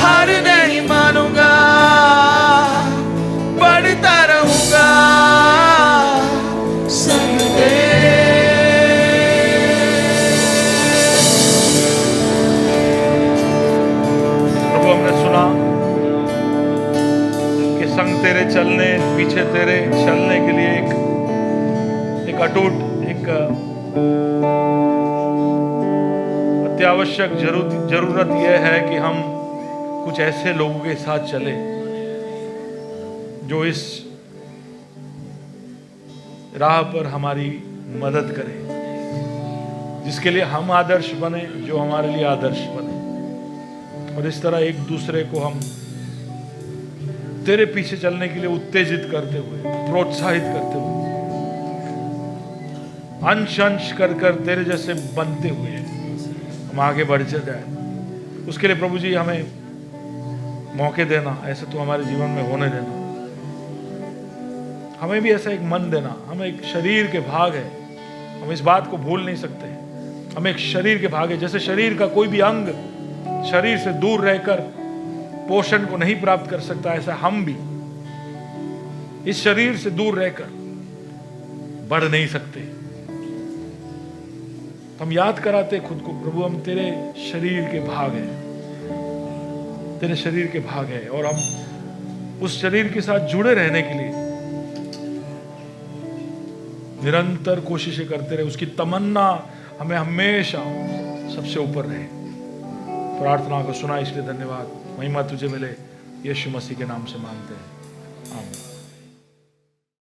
हार नहीं मानूंगा, बढ़ता रहूंगा संग तेरे। पीछे तेरे चलने के लिए एक अटूट, एक अत्यावश्यक जरूरत यह है कि हम कुछ ऐसे लोगों के साथ चले जो इस राह पर हमारी मदद करें, जिसके लिए हम आदर्श बने, जो हमारे लिए आदर्श बने। और इस तरह एक दूसरे को हम तेरे पीछे चलने के लिए उत्तेजित करते हुए, प्रोत्साहित करते हुए, अंश अंश कर कर तेरे जैसे बनते हुए हम आगे बढ़ते जाए। उसके लिए प्रभु जी हमें मौके देना, ऐसे तो हमारे जीवन में होने देना। हमें भी ऐसा एक मन देना। हम एक शरीर के भाग है, हम इस बात को भूल नहीं सकते। हम एक शरीर के भाग है। जैसे शरीर का कोई भी अंग शरीर से दूर रहकर पोषण को नहीं प्राप्त कर सकता, ऐसा हम भी इस शरीर से दूर रहकर बढ़ नहीं सकते। हम याद कराते खुद को, प्रभु हम तेरे शरीर के भाग हैं, तेरे शरीर के भाग हैं, और हम उस शरीर के साथ जुड़े रहने के लिए निरंतर कोशिशें करते रहे। उसकी तमन्ना हमें हमेशा सबसे ऊपर रहे। प्रार्थना को सुना इसलिए धन्यवाद। महिमा तुझे मिले, यीशु मसीह के नाम से मांगते हैं, आमीन।